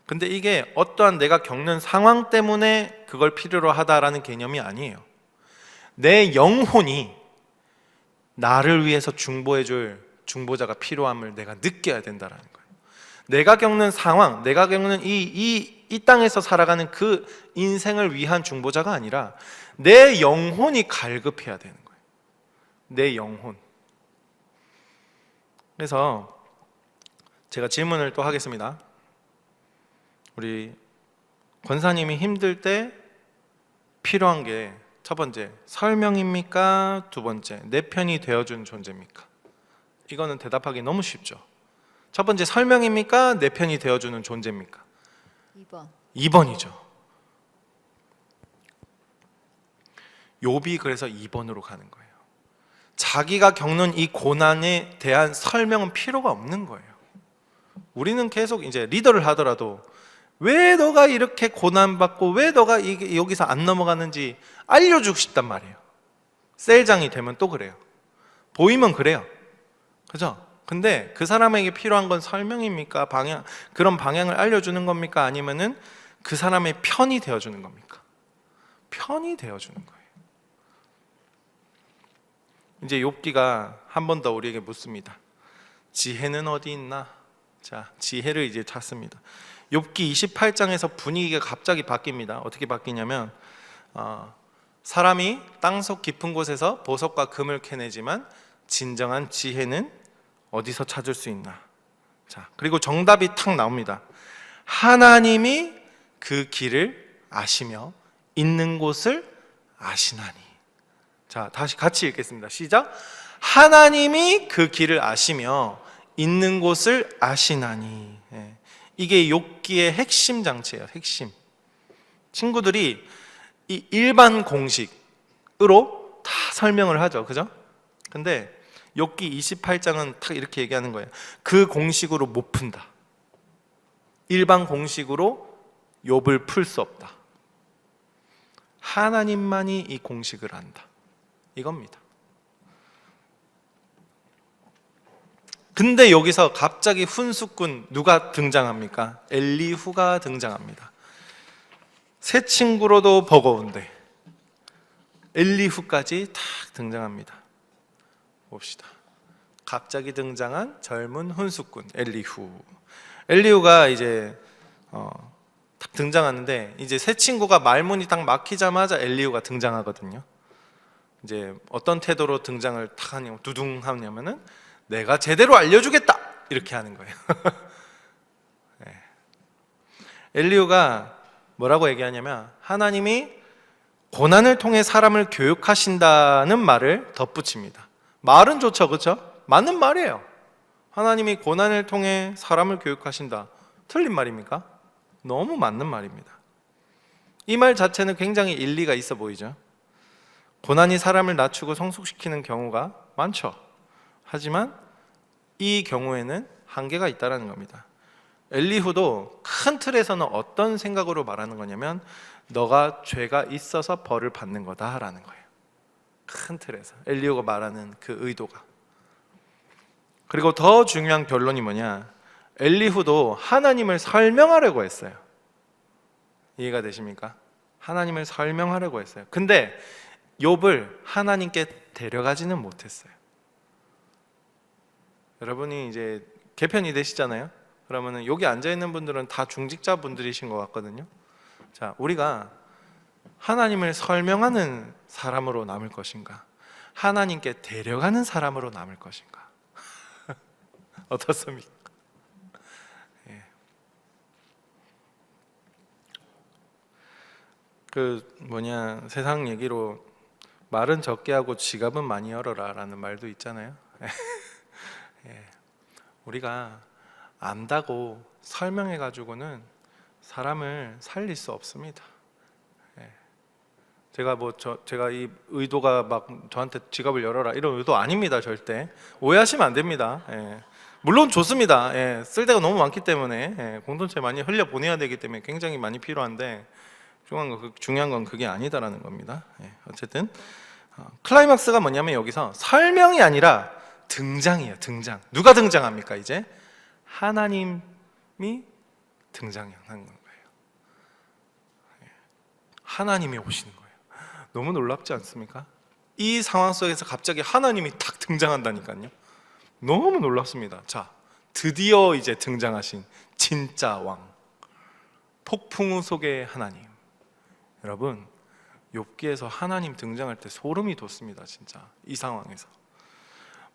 근데 이게 어떠한 내가 겪는 상황 때문에 그걸 필요로 하다라는 개념이 아니에요. 내 영혼이 나를 위해서 중보해줄 중보자가 필요함을 내가 느껴야 된다는 거예요. 내가 겪는 상황, 내가 겪는 이 땅에서 살아가는 그 인생을 위한 중보자가 아니라 내 영혼이 갈급해야 되는 거예요. 내 영혼. 그래서 제가 질문을 또 하겠습니다. 우리 권사님이 힘들 때 필요한 게 첫 번째, 설명입니까? 두 번째, 내 편이 되어준 존재입니까? 이거는 대답하기 너무 쉽죠. 첫 번째, 설명입니까? 내 편이 되어주는 존재입니까? 2번. 2번이죠. 욥이 그래서 2번으로 가는 거예요. 자기가 겪는 이 고난에 대한 설명은 필요가 없는 거예요. 우리는 계속 이제 리더를 하더라도 왜 너가 이렇게 고난받고 왜 너가 여기서 안 넘어가는지 알려주고 싶단 말이에요. 셀장이 되면 또 그래요. 보이면 그래요. 그죠? 근데 그 사람에게 필요한 건 설명입니까? 그런 방향을 알려주는 겁니까? 아니면은 그 사람의 편이 되어주는 겁니까? 편이 되어주는 거예요. 이제 욥기가 한 번 더 우리에게 묻습니다. 지혜는 어디 있나? 자, 지혜를 이제 찾습니다. 욥기 28장에서 분위기가 갑자기 바뀝니다. 어떻게 바뀌냐면 사람이 땅속 깊은 곳에서 보석과 금을 캐내지만 진정한 지혜는 어디서 찾을 수 있나? 자, 그리고 정답이 탁 나옵니다. 하나님이 그 길을 아시며 있는 곳을 아시나니. 자, 다시 같이 읽겠습니다. 시작. 하나님이 그 길을 아시며 있는 곳을 아시나니. 이게 욥기의 핵심 장치예요. 핵심. 친구들이 이 일반 공식으로 다 설명을 하죠. 그죠? 근데 욥기 28장은 딱 이렇게 얘기하는 거예요. 그 공식으로 못 푼다. 일반 공식으로 욥을 풀 수 없다. 하나님만이 이 공식을 안다. 이겁니다. 근데 여기서 갑자기 훈수꾼 누가 등장합니까? 엘리후가 등장합니다. 새 친구로도 버거운데 엘리후까지 탁 등장합니다. 봅시다. 갑자기 등장한 젊은 훈수꾼 엘리후. 엘리후가 이제 딱 등장하는데 이제 새 친구가 말문이 딱 막히자마자 엘리후가 등장하거든요. 이제 어떤 태도로 등장을 탁 하냐면 두둥 하냐면은 내가 제대로 알려주겠다 이렇게 하는 거예요. 네. 엘리후가 뭐라고 얘기하냐면 하나님이 고난을 통해 사람을 교육하신다는 말을 덧붙입니다. 말은 좋죠, 그렇죠? 맞는 말이에요. 하나님이 고난을 통해 사람을 교육하신다. 틀린 말입니까? 너무 맞는 말입니다. 이 말 자체는 굉장히 일리가 있어 보이죠. 고난이 사람을 낮추고 성숙시키는 경우가 많죠. 하지만 이 경우에는 한계가 있다는 겁니다. 엘리후도 큰 틀에서는 어떤 생각으로 말하는 거냐면 너가 죄가 있어서 벌을 받는 거다라는 거예요. 큰 틀에서 엘리후가 말하는 그 의도가. 그리고 더 중요한 결론이 뭐냐, 엘리후도 하나님을 설명하려고 했어요. 이해가 되십니까? 하나님을 설명하려고 했어요. 근데 욥을 하나님께 데려가지는 못했어요. 여러분이 이제 개편이 되시잖아요. 그러면은 여기 앉아 있는 분들은 다 중직자 분들이신 것 같거든요. 자, 우리가 하나님을 설명하는 사람으로 남을 것인가, 하나님께 데려가는 사람으로 남을 것인가? 어떻습니까? 예. 세상 얘기로 말은 적게 하고 지갑은 많이 열어라라는 말도 있잖아요. 예. 우리가 안다고 설명해 가지고는 사람을 살릴 수 없습니다. 예. 제가 이 의도가 막 저한테 지갑을 열어라 이런 의도 아닙니다. 절대 오해하시면 안 됩니다. 예. 물론 좋습니다. 예. 쓸 데가 너무 많기 때문에 예. 공동체 많이 흘려 보내야 되기 때문에 굉장히 많이 필요한데 중요한 건 그게 아니다라는 겁니다. 예. 어쨌든 클라이막스가 뭐냐면 여기서 설명이 아니라 등장이에요. 등장. 누가 등장합니까? 이제 하나님이 등장하는 거예요. 예. 하나님이 오시는 거예요. 너무 놀랍지 않습니까? 이 상황 속에서 갑자기 하나님이 탁 등장한다니까요. 너무 놀랍습니다. 자, 드디어 이제 등장하신 진짜 왕, 폭풍우 속의 하나님. 여러분, 욥기에서 하나님 등장할 때 소름이 돋습니다. 진짜 이 상황에서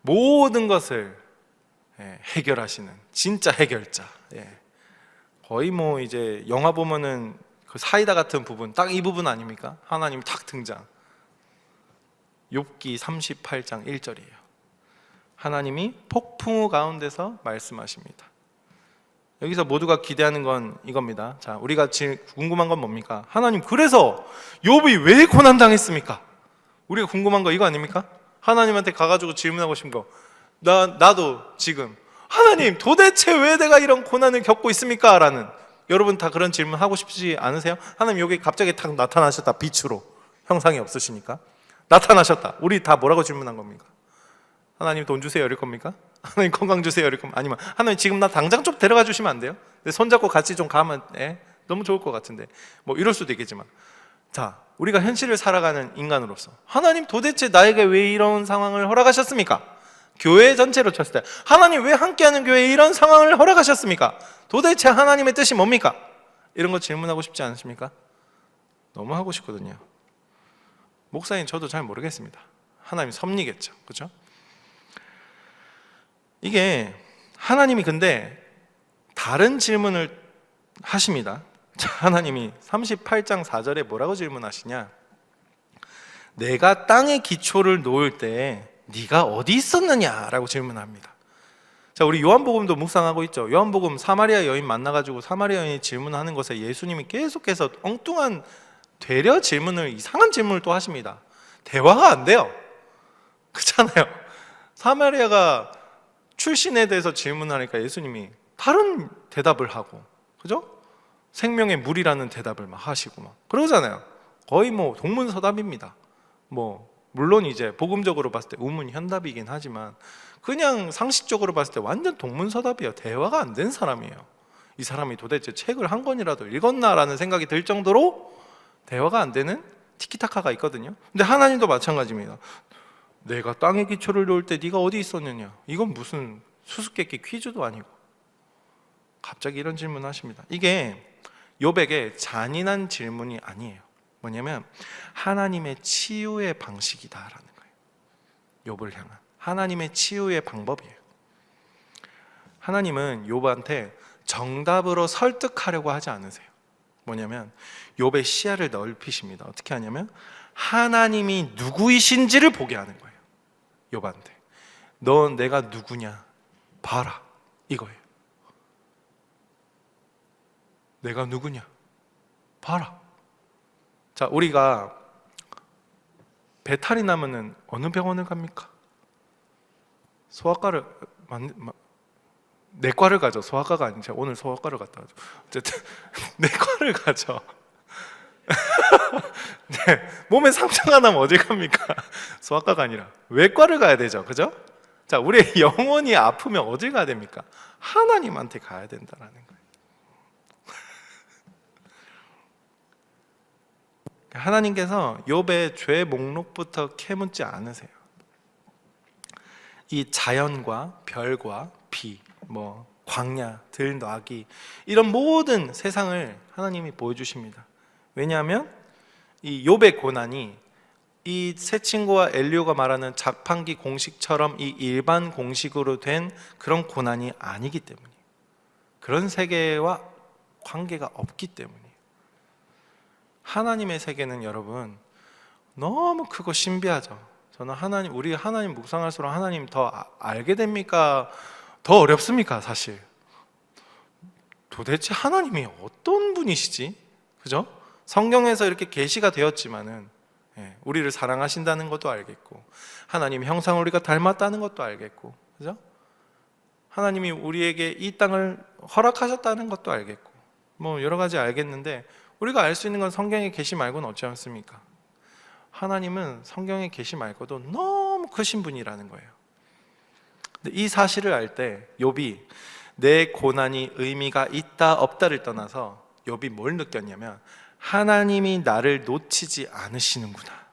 모든 것을 해결하시는 진짜 해결자. 거의 뭐 이제 영화 보면은 그 사이다 같은 부분, 딱 이 부분 아닙니까? 하나님 탁 등장. 욥기 38장 1절이에요. 하나님이 폭풍우 가운데서 말씀하십니다. 여기서 모두가 기대하는 건 이겁니다. 자, 우리가 지금 궁금한 건 뭡니까? 하나님, 그래서 욥이 왜 고난 당했습니까? 우리가 궁금한 거 이거 아닙니까? 하나님한테 가가지고 질문하고 싶은 거. 나도 지금 하나님, 도대체 왜 내가 이런 고난을 겪고 있습니까? 라는, 여러분 다 그런 질문 하고 싶지 않으세요? 하나님 여기 갑자기 탁 나타나셨다. 빛으로. 형상이 없으시니까 나타나셨다. 우리 다 뭐라고 질문한 겁니까? 하나님 돈 주세요 이럴 겁니까? 하나님 건강 주세요 이럴 겁니까? 아니면 하나님 지금 나 당장 좀 데려가 주시면 안 돼요? 손잡고 같이 좀 가면 너무 좋을 것 같은데, 뭐 이럴 수도 있겠지만, 자, 우리가 현실을 살아가는 인간으로서 하나님 도대체 나에게 왜 이런 상황을 허락하셨습니까? 교회 전체로 쳤을 때 하나님 왜 함께하는 교회에 이런 상황을 허락하셨습니까? 도대체 하나님의 뜻이 뭡니까? 이런 거 질문하고 싶지 않으십니까? 너무 하고 싶거든요. 목사님 저도 잘 모르겠습니다. 하나님 섭리겠죠, 그렇죠? 이게 하나님이 근데 다른 질문을 하십니다. 자, 하나님이 38장 4절에 뭐라고 질문하시냐? 내가 땅의 기초를 놓을 때 네가 어디 있었느냐라고 질문합니다. 자, 우리 요한복음도 묵상하고 있죠. 요한복음 사마리아 여인 만나가지고 사마리아 여인이 질문하는 것에 예수님이 계속해서 엉뚱한 되려 질문을, 이상한 질문을 또 하십니다. 대화가 안 돼요. 그렇잖아요. 사마리아가 출신에 대해서 질문하니까 예수님이 다른 대답을 하고, 그죠? 생명의 물이라는 대답을 막 하시고 막 그러잖아요. 거의 뭐 동문서답입니다. 뭐 물론 이제 복음적으로 봤을 때 우문현답이긴 하지만 그냥 상식적으로 봤을 때 완전 동문서답이에요. 대화가 안 된 사람이에요. 이 사람이 도대체 책을 한 권이라도 읽었나라는 생각이 들 정도로 대화가 안 되는 티키타카가 있거든요. 근데 하나님도 마찬가지입니다. 내가 땅의 기초를 놓을 때 네가 어디 있었느냐? 이건 무슨 수수께끼 퀴즈도 아니고 갑자기 이런 질문을 하십니다. 이게 욥에게 잔인한 질문이 아니에요. 뭐냐면 하나님의 치유의 방식이다라는 거예요. 욥을 향한 하나님의 치유의 방법이에요. 하나님은 욥한테 정답으로 설득하려고 하지 않으세요. 뭐냐면 욥의 시야를 넓히십니다. 어떻게 하냐면 하나님이 누구이신지를 보게 하는 거예요. 욥한테 넌 내가 누구냐 봐라 이거예요. 내가 누구냐 봐라. 자, 우리가 배탈이 나면은 어느 병원을 갑니까? 소아과를 내과를 가죠. 소아과가 아니죠. 제가 오늘 소아과를 갔다 와죠. 어쨌든 내과를 가죠. 네, 몸에 상처가 나면 어디 갑니까? 소아과가 아니라 외과를 가야 되죠. 그죠? 자, 우리의 영혼이 아프면 어딜 가야 됩니까? 하나님한테 가야 된다라는 거예요. 하나님께서 욥의 죄 목록부터 캐묻지 않으세요. 이 자연과 별과 비, 광야, 들, 나귀 이런 모든 세상을 하나님이 보여주십니다. 왜냐하면 이 욥의 고난이 이 새 친구와 엘리오가 말하는 자판기 공식처럼 이 일반 공식으로 된 그런 고난이 아니기 때문이에요. 그런 세계와 관계가 없기 때문이에요. 하나님의 세계는 여러분 너무 크고 신비하죠. 저는 우리 하나님 묵상할수록 하나님 더 알게 됩니까? 더 어렵습니까? 사실 도대체 하나님이 어떤 분이시지? 그죠? 성경에서 이렇게 계시가 되었지만은 우리를 사랑하신다는 것도 알겠고 하나님 형상을 우리가 닮았다는 것도 알겠고 그죠? 하나님이 우리에게 이 땅을 허락하셨다는 것도 알겠고 여러 가지 알겠는데 우리가 알 수 있는 건 성경에 계시 말고는 없지 않습니까? 하나님은 성경에 계시 말고도 너무 크신 분이라는 거예요. 근데 이 사실을 알 때 욥이 내 고난이 의미가 있다 없다를 떠나서 욥이 뭘 느꼈냐면 하나님이 나를 놓치지 않으시는구나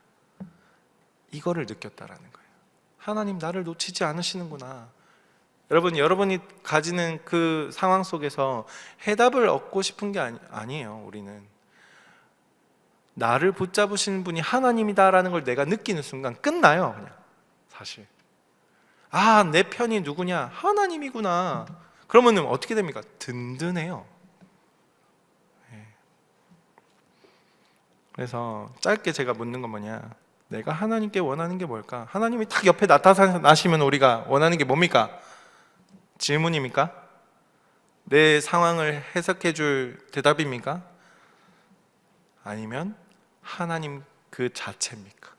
이거를 느꼈다라는 거예요. 하나님 나를 놓치지 않으시는구나. 여러분이 가지는 그 상황 속에서 해답을 얻고 싶은 게 아니에요. 우리는 나를 붙잡으시는 분이 하나님이다라는 걸 내가 느끼는 순간 끝나요. 그냥 사실 내 편이 누구냐? 하나님이구나. 그러면 어떻게 됩니까? 든든해요. 그래서 짧게 제가 묻는 건 뭐냐? 내가 하나님께 원하는 게 뭘까? 하나님이 딱 옆에 나타나시면 우리가 원하는 게 뭡니까? 질문입니까? 내 상황을 해석해 줄 대답입니까? 아니면 하나님 그 자체입니까?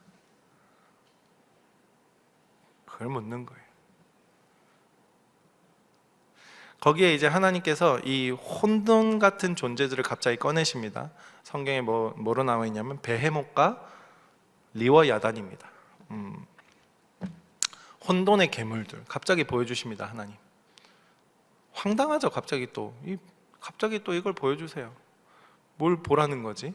그걸 묻는 거예요. 거기에 이제 하나님께서 이 혼돈 같은 존재들을 갑자기 꺼내십니다. 성경에 뭐로 나와 있냐면 베헤못과 리워야단입니다. 혼돈의 괴물들 갑자기 보여주십니다. 하나님. 황당하죠. 갑자기 또 이걸 보여주세요. 뭘 보라는 거지?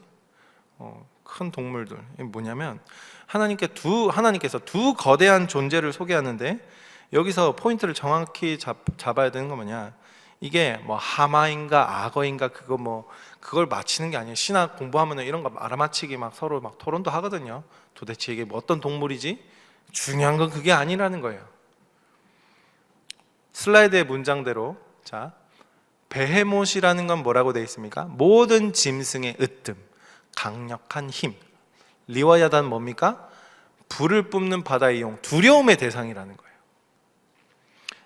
큰 동물들. 이게 뭐냐면 하나님께서 두 거대한 존재를 소개하는데 여기서 포인트를 정확히 잡아야 되는 건 뭐냐? 이게 하마인가 악어인가 그걸 맞히는 게 아니에요. 신학 공부하면 이런 거 알아맞히기 서로 토론도 하거든요. 도대체 이게 어떤 동물이지? 중요한 건 그게 아니라는 거예요. 슬라이드의 문장대로 자, 베헤못이라는 건 뭐라고 되어 있습니까? 모든 짐승의 으뜸, 강력한 힘. 리워야단 뭡니까? 불을 뿜는 바다의 용, 두려움의 대상이라는 거예요.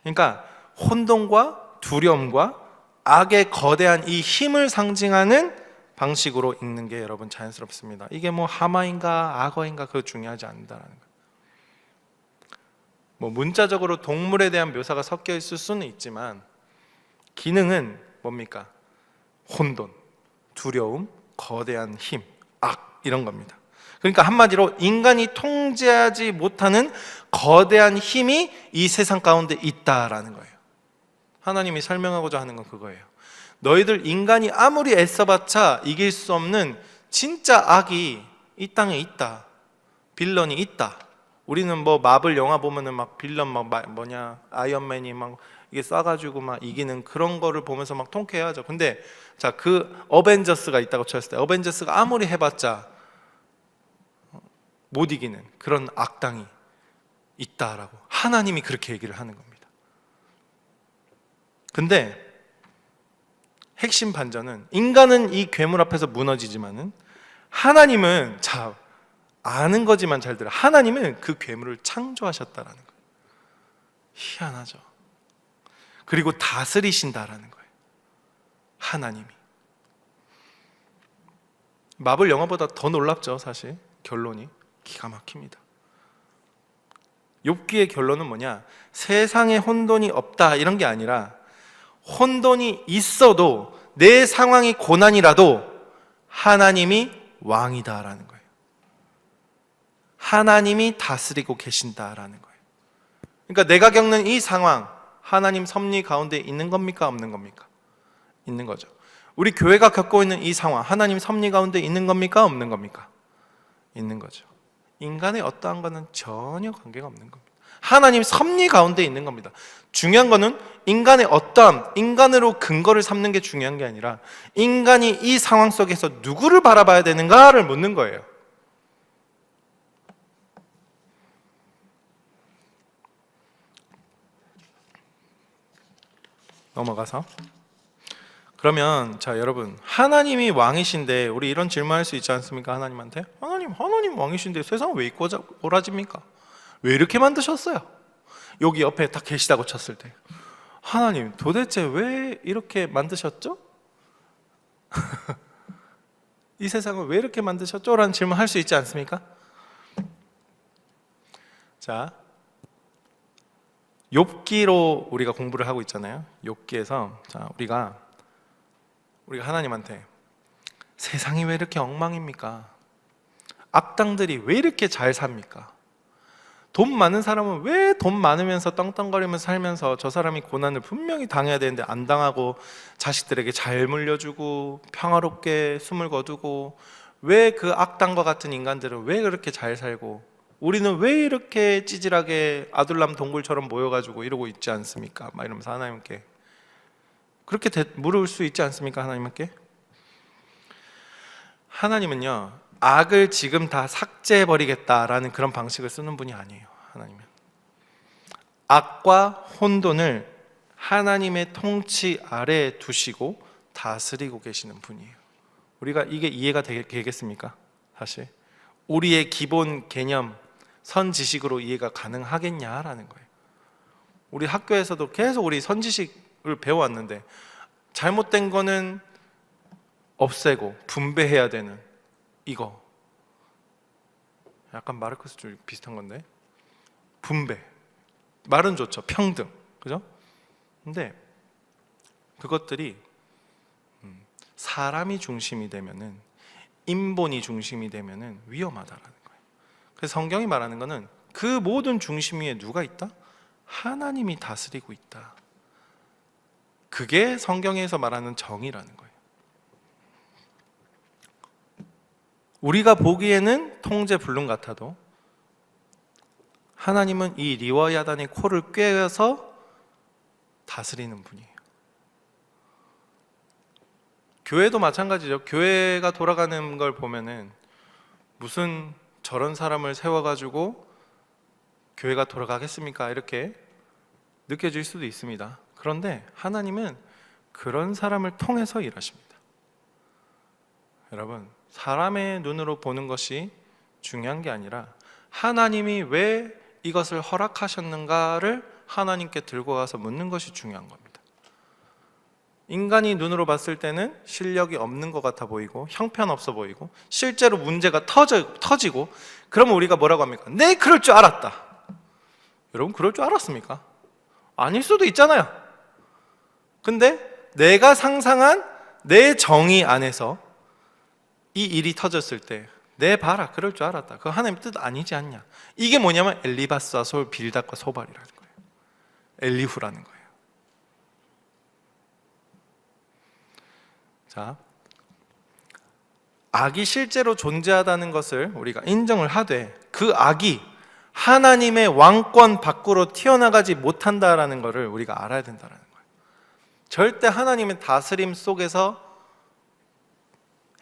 그러니까 혼돈과 두려움과 악의 거대한 이 힘을 상징하는 방식으로 읽는 게 여러분 자연스럽습니다. 이게 하마인가 악어인가 그거 중요하지 않다라는 거예요. 문자적으로 동물에 대한 묘사가 섞여 있을 수는 있지만 기능은 뭡니까? 혼돈, 두려움, 거대한 힘, 악 이런 겁니다. 그러니까 한마디로 인간이 통제하지 못하는 거대한 힘이 이 세상 가운데 있다라는 거예요. 하나님이 설명하고자 하는 건 그거예요. 너희들 인간이 아무리 애써봤자 이길 수 없는 진짜 악이 이 땅에 있다. 빌런이 있다. 우리는 뭐 마블 영화 보면은 막 빌런 막 뭐냐 아이언맨이 막 이게 쏴가지고 막 이기는 그런 거를 보면서 막 통쾌해하죠. 근데 자, 그 어벤져스가 있다고 쳤을 때 어벤져스가 아무리 해봤자 못 이기는 그런 악당이 있다라고 하나님이 그렇게 얘기를 하는 겁니다. 근데 핵심 반전은 인간은 이 괴물 앞에서 무너지지만은 하나님은 자 아는 거지만 잘 들어. 하나님은 그 괴물을 창조하셨다라는 거예요. 희한하죠. 그리고 다스리신다라는 거예요. 하나님이. 마블 영화보다 더 놀랍죠, 사실. 결론이 기가 막힙니다. 욥기의 결론은 뭐냐? 세상에 혼돈이 없다 이런 게 아니라 혼돈이 있어도 내 상황이 고난이라도 하나님이 왕이다라는 거예요. 하나님이 다스리고 계신다라는 거예요. 그러니까 내가 겪는 이 상황 하나님 섭리 가운데 있는 겁니까? 없는 겁니까? 있는 거죠. 우리 교회가 겪고 있는 이 상황 하나님 섭리 가운데 있는 겁니까? 없는 겁니까? 있는 거죠. 인간의 어떠한 것은 전혀 관계가 없는 겁니다. 하나님 섭리 가운데 있는 겁니다. 중요한 거는 인간의 어떠함, 인간으로 근거를 삼는 게 중요한 게 아니라 인간이 이 상황 속에서 누구를 바라봐야 되는가를 묻는 거예요. 넘어가서 그러면 자 여러분 하나님이 왕이신데 우리 이런 질문할 수 있지 않습니까? 하나님한테 하나님 왕이신데 세상 왜 있고 오라집니까? 왜 이렇게 만드셨어요? 여기 옆에 딱 계시다고 쳤을 때 하나님 도대체 왜 이렇게 만드셨죠? 이 세상을 왜 이렇게 만드셨죠? 라는 질문 할 수 있지 않습니까? 자 욥기로 우리가 공부를 하고 있잖아요. 욥기에서 자 우리가 하나님한테 세상이 왜 이렇게 엉망입니까? 악당들이 왜 이렇게 잘 삽니까? 돈 많은 사람은 왜 돈 많으면서 떵떵거리면서 살면서 저 사람이 고난을 분명히 당해야 되는데 안 당하고 자식들에게 잘 물려주고 평화롭게 숨을 거두고 왜 그 악당과 같은 인간들은 왜 그렇게 잘 살고 우리는 왜 이렇게 찌질하게 아둘람 동굴처럼 모여가지고 이러고 있지 않습니까? 막 이러면서 하나님께 그렇게 물을 수 있지 않습니까? 하나님께 하나님은요 악을 지금 다 삭제해버리겠다라는 그런 방식을 쓰는 분이 아니에요. 하나님은 악과 혼돈을 하나님의 통치 아래에 두시고 다스리고 계시는 분이에요. 우리가 이게 이해가 되겠습니까? 사실 우리의 기본 개념 선지식으로 이해가 가능하겠냐라는 거예요. 우리 학교에서도 계속 우리 선지식을 배워왔는데 잘못된 거는 없애고 분배해야 되는 이거 약간 마르크스 줄 비슷한 건데 분배 말은 좋죠. 평등 그죠? 근데 그것들이 사람이 중심이 되면은 인본이 중심이 되면은 위험하다라는 거예요. 그래서 성경이 말하는 거는 그 모든 중심 위에 누가 있다? 하나님이 다스리고 있다. 그게 성경에서 말하는 정의라는 거예요. 우리가 보기에는 통제 불능 같아도 하나님은 이 리와 야단의 코를 꿰어서 다스리는 분이에요. 교회도 마찬가지죠. 교회가 돌아가는 걸 보면은 무슨 저런 사람을 세워가지고 교회가 돌아가겠습니까? 이렇게 느껴질 수도 있습니다. 그런데 하나님은 그런 사람을 통해서 일하십니다. 여러분, 사람의 눈으로 보는 것이 중요한 게 아니라 하나님이 왜 이것을 허락하셨는가를 하나님께 들고 가서 묻는 것이 중요한 겁니다. 인간이 눈으로 봤을 때는 실력이 없는 것 같아 보이고 형편없어 보이고 실제로 문제가 터지고 그러면 우리가 뭐라고 합니까? 네, 그럴 줄 알았다. 여러분, 그럴 줄 알았습니까? 아닐 수도 있잖아요. 근데 내가 상상한 내 정의 안에서 이 일이 터졌을 때 내 봐라, 그럴 줄 알았다. 그거 하나님 뜻 아니지 않냐. 이게 뭐냐면 엘리바스와 빌닷과 소발이라는 거예요. 엘리후라는 거예요. 자, 악이 실제로 존재하다는 것을 우리가 인정을 하되 그 악이 하나님의 왕권 밖으로 튀어나가지 못한다라는 것을 우리가 알아야 된다는 거예요. 절대 하나님의 다스림 속에서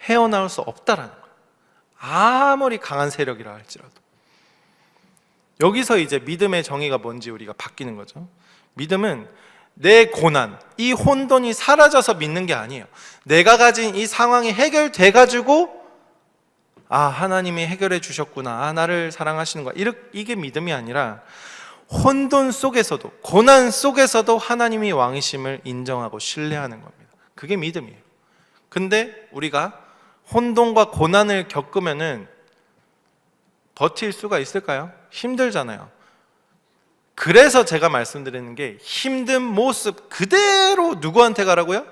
헤어나올 수 없다라는 거예요. 아무리 강한 세력이라 할지라도. 여기서 이제 믿음의 정의가 뭔지 우리가 바뀌는 거죠. 믿음은 내 고난, 이 혼돈이 사라져서 믿는 게 아니에요. 내가 가진 이 상황이 해결돼 가지고 하나님이 해결해 주셨구나, 나를 사랑하시는 거야, 이게 믿음이 아니라 혼돈 속에서도, 고난 속에서도 하나님이 왕이심을 인정하고 신뢰하는 겁니다. 그게 믿음이에요. 근데 우리가 혼돈과 고난을 겪으면은 버틸 수가 있을까요? 힘들잖아요. 그래서 제가 말씀드리는 게, 힘든 모습 그대로 누구한테 가라고요?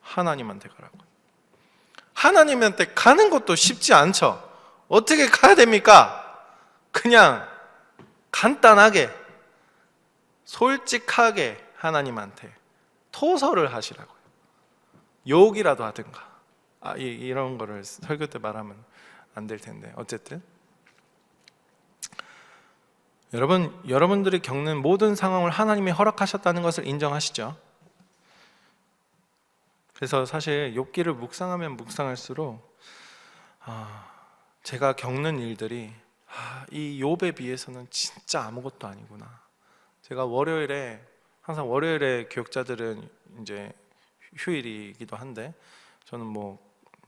하나님한테 가라고요. 하나님한테 가는 것도 쉽지 않죠. 어떻게 가야 됩니까? 그냥 간단하게 솔직하게 하나님한테 토설을 하시라고요. 욕이라도 하든가. 이런 거를 설교 때 말하면 안 될 텐데, 어쨌든 여러분들이 겪는 모든 상황을 하나님이 허락하셨다는 것을 인정하시죠? 그래서 사실 욥기를 묵상하면 묵상할수록 제가 겪는 일들이 이 욥에 비해서는 진짜 아무것도 아니구나. 제가 항상 월요일에 교육자들은 이제 휴일이기도 한데, 저는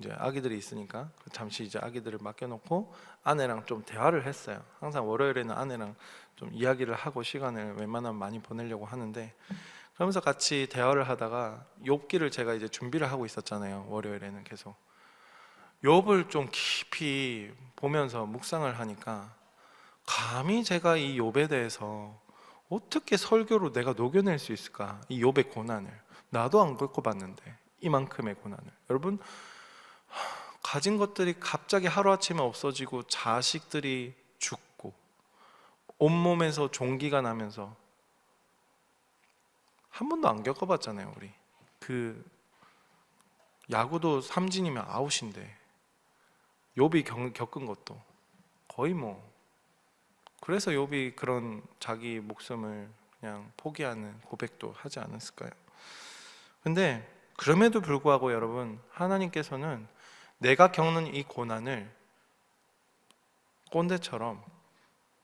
이제 아기들이 있으니까 잠시 이제 아기들을 맡겨놓고 아내랑 좀 대화를 했어요. 항상 월요일에는 아내랑 좀 이야기를 하고 시간을 웬만하면 많이 보내려고 하는데, 그러면서 같이 대화를 하다가 욥기를 제가 이제 준비를 하고 있었잖아요. 월요일에는 계속 욥을 좀 깊이 보면서 묵상을 하니까, 감히 제가 이 욥에 대해서 어떻게 설교로 내가 녹여낼 수 있을까? 이 욥의 고난을 나도 안 겪어봤는데, 이만큼의 고난을. 여러분, 가진 것들이 갑자기 하루아침에 없어지고 자식들이 죽고 온몸에서 종기가 나면서 한 번도 안 겪어봤잖아요. 우리 야구도 삼진이면 아웃인데 욥이 겪은 것도 거의 그래서 욥이 그런 자기 목숨을 그냥 포기하는 고백도 하지 않았을까요? 근데 그럼에도 불구하고 여러분, 하나님께서는 내가 겪는 이 고난을 꼰대처럼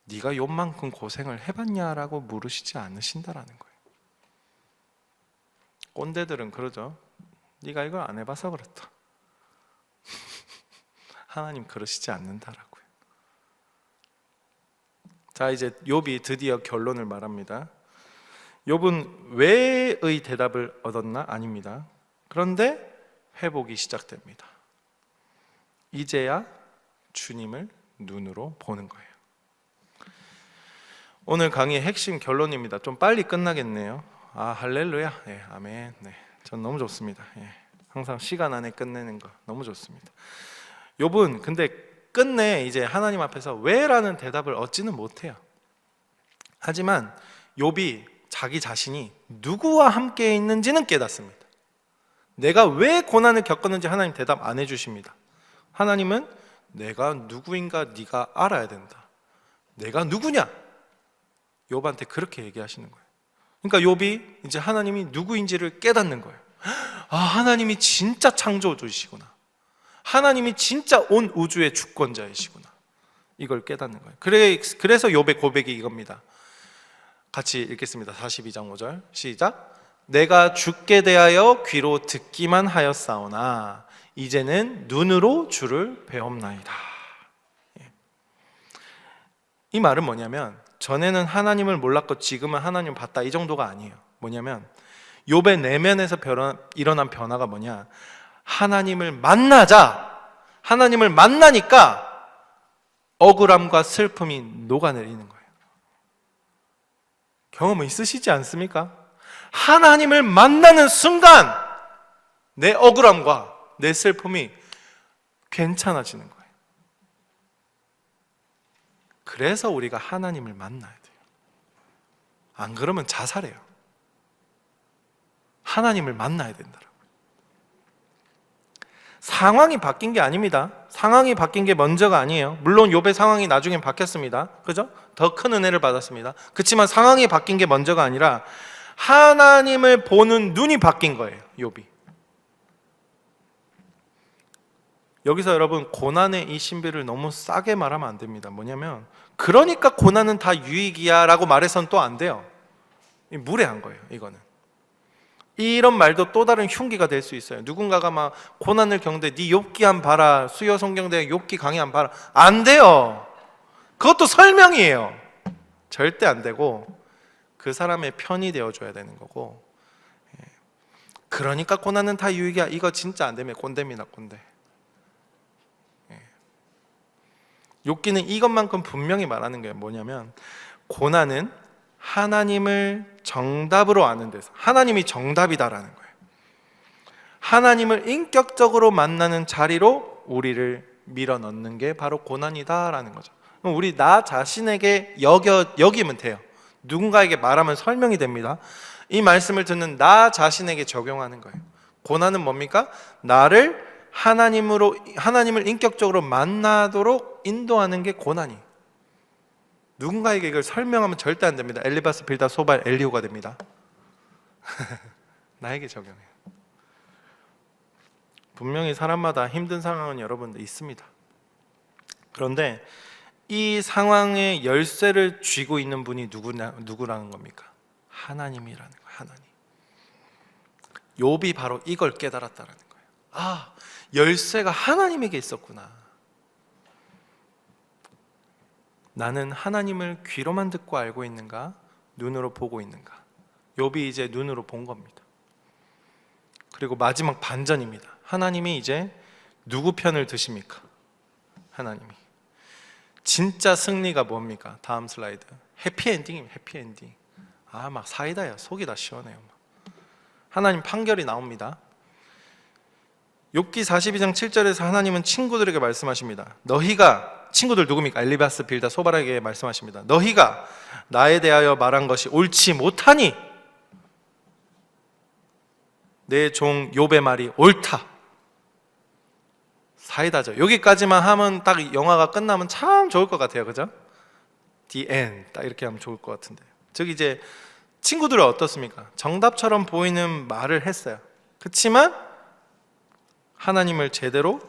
네가 욥만큼 고생을 해봤냐라고 물으시지 않으신다라는 거예요. 꼰대들은 그러죠. 네가 이걸 안 해봐서 그렇다. 하나님 그러시지 않는다라고요. 자, 이제 욥이 드디어 결론을 말합니다. 욥은 왜의 대답을 얻었나? 아닙니다. 그런데 회복이 시작됩니다. 이제야 주님을 눈으로 보는 거예요. 오늘 강의의 핵심 결론입니다. 좀 빨리 끝나겠네요. 할렐루야. 네, 아멘. 네, 전 너무 좋습니다. 항상 시간 안에 끝내는 거 너무 좋습니다. 욥은 근데 끝내 이제 하나님 앞에서 왜라는 대답을 얻지는 못해요. 하지만 욥이 자기 자신이 누구와 함께 있는지는 깨닫습니다. 내가 왜 고난을 겪었는지 하나님 대답 안 해주십니다. 하나님은 내가 누구인가 네가 알아야 된다. 내가 누구냐? 욥한테 그렇게 얘기하시는 거예요. 그러니까 욥이 이제 하나님이 누구인지를 깨닫는 거예요. 하나님이 진짜 창조주이시구나. 하나님이 진짜 온 우주의 주권자이시구나. 이걸 깨닫는 거예요. 그래서 욥의 고백이 이겁니다. 같이 읽겠습니다. 42장 5절 시작. 내가 주께 대하여 귀로 듣기만 하였사오나 이제는 눈으로 주를 배옵나이다. 이 말은 뭐냐면, 전에는 하나님을 몰랐고 지금은 하나님 봤다, 이 정도가 아니에요. 뭐냐면 욥의 내면에서 일어난 변화가 뭐냐, 하나님을 만나니까 억울함과 슬픔이 녹아내리는 거예요. 경험 있으시지 않습니까? 하나님을 만나는 순간 내 억울함과 내 슬픔이 괜찮아지는 거예요. 그래서 우리가 하나님을 만나야 돼요. 안 그러면 자살해요. 하나님을 만나야 된다라고. 상황이 바뀐 게 아닙니다. 상황이 바뀐 게 먼저가 아니에요. 물론 욥의 상황이 나중엔 바뀌었습니다. 그죠? 더 큰 은혜를 받았습니다. 그렇지만 상황이 바뀐 게 먼저가 아니라 하나님을 보는 눈이 바뀐 거예요. 욥이. 여기서 여러분 고난의 이 신비를 너무 싸게 말하면 안 됩니다. 뭐냐면 그러니까 고난은 다 유익이야 라고 말해서는 또 안 돼요. 무례한 거예요. 이거는 이런 말도 또 다른 흉기가 될 수 있어요. 누군가가 막 고난을 겪는데 네 욥기 한 봐라, 수요 성경대 욥기 강의 한 봐라. 안 돼요. 그것도 설명이에요. 절대 안 되고 그 사람의 편이 되어줘야 되는 거고. 그러니까 고난은 다 유익이야, 이거 진짜 안 되면 꼰대입니다. 꼰대. 욥기는 이것만큼 분명히 말하는 거예요. 뭐냐면 고난은 하나님을 정답으로 아는 데서, 하나님이 정답이다라는 거예요. 하나님을 인격적으로 만나는 자리로 우리를 밀어넣는 게 바로 고난이다라는 거죠. 그럼 우리 나 자신에게 여기면 돼요. 누군가에게 말하면 설명이 됩니다. 이 말씀을 듣는 나 자신에게 적용하는 거예요. 고난은 뭡니까? 나를 하나님을 인격적으로 만나도록 인도하는 게 고난이. 누군가에게 이걸 설명하면 절대 안 됩니다. 엘리바스, 빌다, 소발, 엘리후가 됩니다. 나에게 적용해요. 분명히 사람마다 힘든 상황은 여러분들 있습니다. 그런데 이 상황의 열쇠를 쥐고 있는 분이 누구라는 겁니까? 하나님이라는 거예요. 하나님. 욥이 바로 이걸 깨달았다라는 거예요. 아, 열쇠가 하나님에게 있었구나. 나는 하나님을 귀로만 듣고 알고 있는가? 눈으로 보고 있는가? 욥이 이제 눈으로 본 겁니다. 그리고 마지막 반전입니다. 하나님이 이제 누구 편을 드십니까? 하나님이. 진짜 승리가 뭡니까? 다음 슬라이드. 해피엔딩입니다. 해피엔딩. 아, 막 사이다야. 속이 다 시원해요. 하나님 판결이 나옵니다. 욥기 42장 7절에서 하나님은 친구들에게 말씀하십니다. 너희가, 친구들 누굽니까? 엘리바스, 빌다, 소발에게 말씀하십니다. 너희가 나에 대하여 말한 것이 옳지 못하니 내 종 욥의 말이 옳다. 사이다죠. 여기까지만 하면 딱 영화가 끝나면 참 좋을 것 같아요. 그죠? The end. 딱 이렇게 하면 좋을 것 같은데. 즉 이제 친구들은 어떻습니까? 정답처럼 보이는 말을 했어요. 그렇지만 하나님을 제대로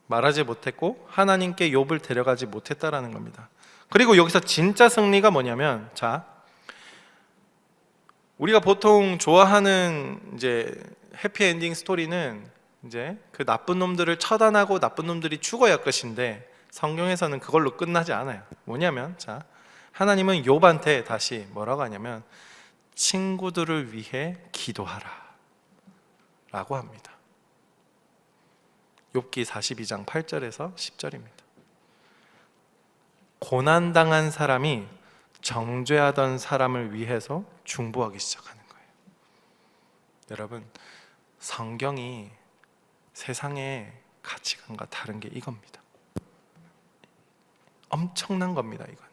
말하지 못했고 하나님께 욥을 데려가지 못했다라는 겁니다. 그리고 여기서 진짜 승리가 뭐냐면, 자, 우리가 보통 좋아하는 이제 해피엔딩 스토리는 이제 그 나쁜 놈들을 처단하고 나쁜 놈들이 죽어야 끝인데 성경에서는 그걸로 끝나지 않아요. 뭐냐면, 자, 하나님은 욥한테 다시 뭐라고 하냐면 친구들을 위해 기도하라 라고 합니다. 욥기 42장 8절에서 10절입니다. 고난당한 사람이 정죄하던 사람을 위해서 중보하기 시작하는 거예요. 여러분, 성경이 세상의 가치관과 다른 게 이겁니다. 엄청난 겁니다. 이거는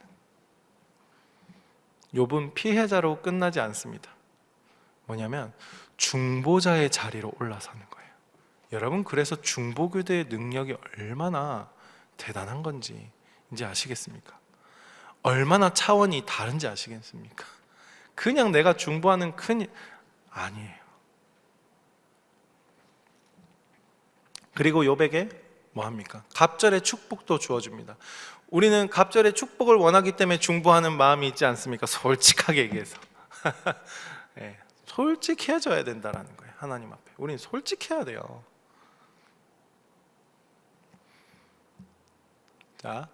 욥은 피해자로 끝나지 않습니다. 뭐냐면 중보자의 자리로 올라서는 거예요. 여러분, 그래서 중보교대의 능력이 얼마나 대단한 건지 이제 아시겠습니까? 얼마나 차원이 다른지 아시겠습니까? 그냥 내가 중보하는 아니에요. 그리고 욥에게 뭐 합니까? 갑절의 축복도 주어줍니다. 우리는 갑절의 축복을 원하기 때문에 중보하는 마음이 있지 않습니까? 솔직하게 얘기해서 네, 솔직해져야 된다는 거예요. 하나님 앞에 우리는 솔직해야 돼요. 자,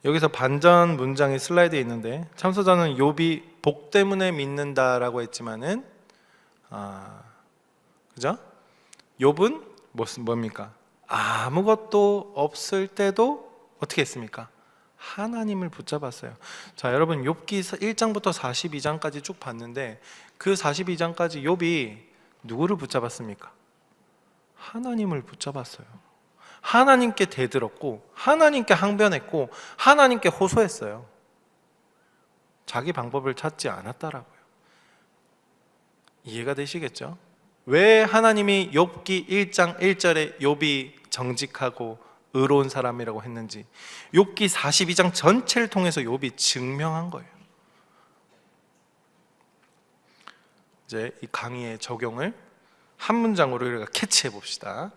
여기서 반전 문장이 슬라이드에 있는데, 참소자는 욥이 복 때문에 믿는다라고 했지만은 그죠? 욥은 뭡니까? 아무것도 없을 때도 어떻게 했습니까? 하나님을 붙잡았어요. 자, 여러분, 욥기 1장부터 42장까지 쭉 봤는데 그 42장까지 욥이 누구를 붙잡았습니까? 하나님을 붙잡았어요. 하나님께 대들었고 하나님께 항변했고 하나님께 호소했어요. 자기 방법을 찾지 않았다라고요. 이해가 되시겠죠? 왜 하나님이 욥기 1장 1절에 욥이 정직하고 의로운 사람이라고 했는지 욥기 42장 전체를 통해서 욥이 증명한 거예요. 이제 이 강의의 적용을 한 문장으로 우리가 캐치해 봅시다.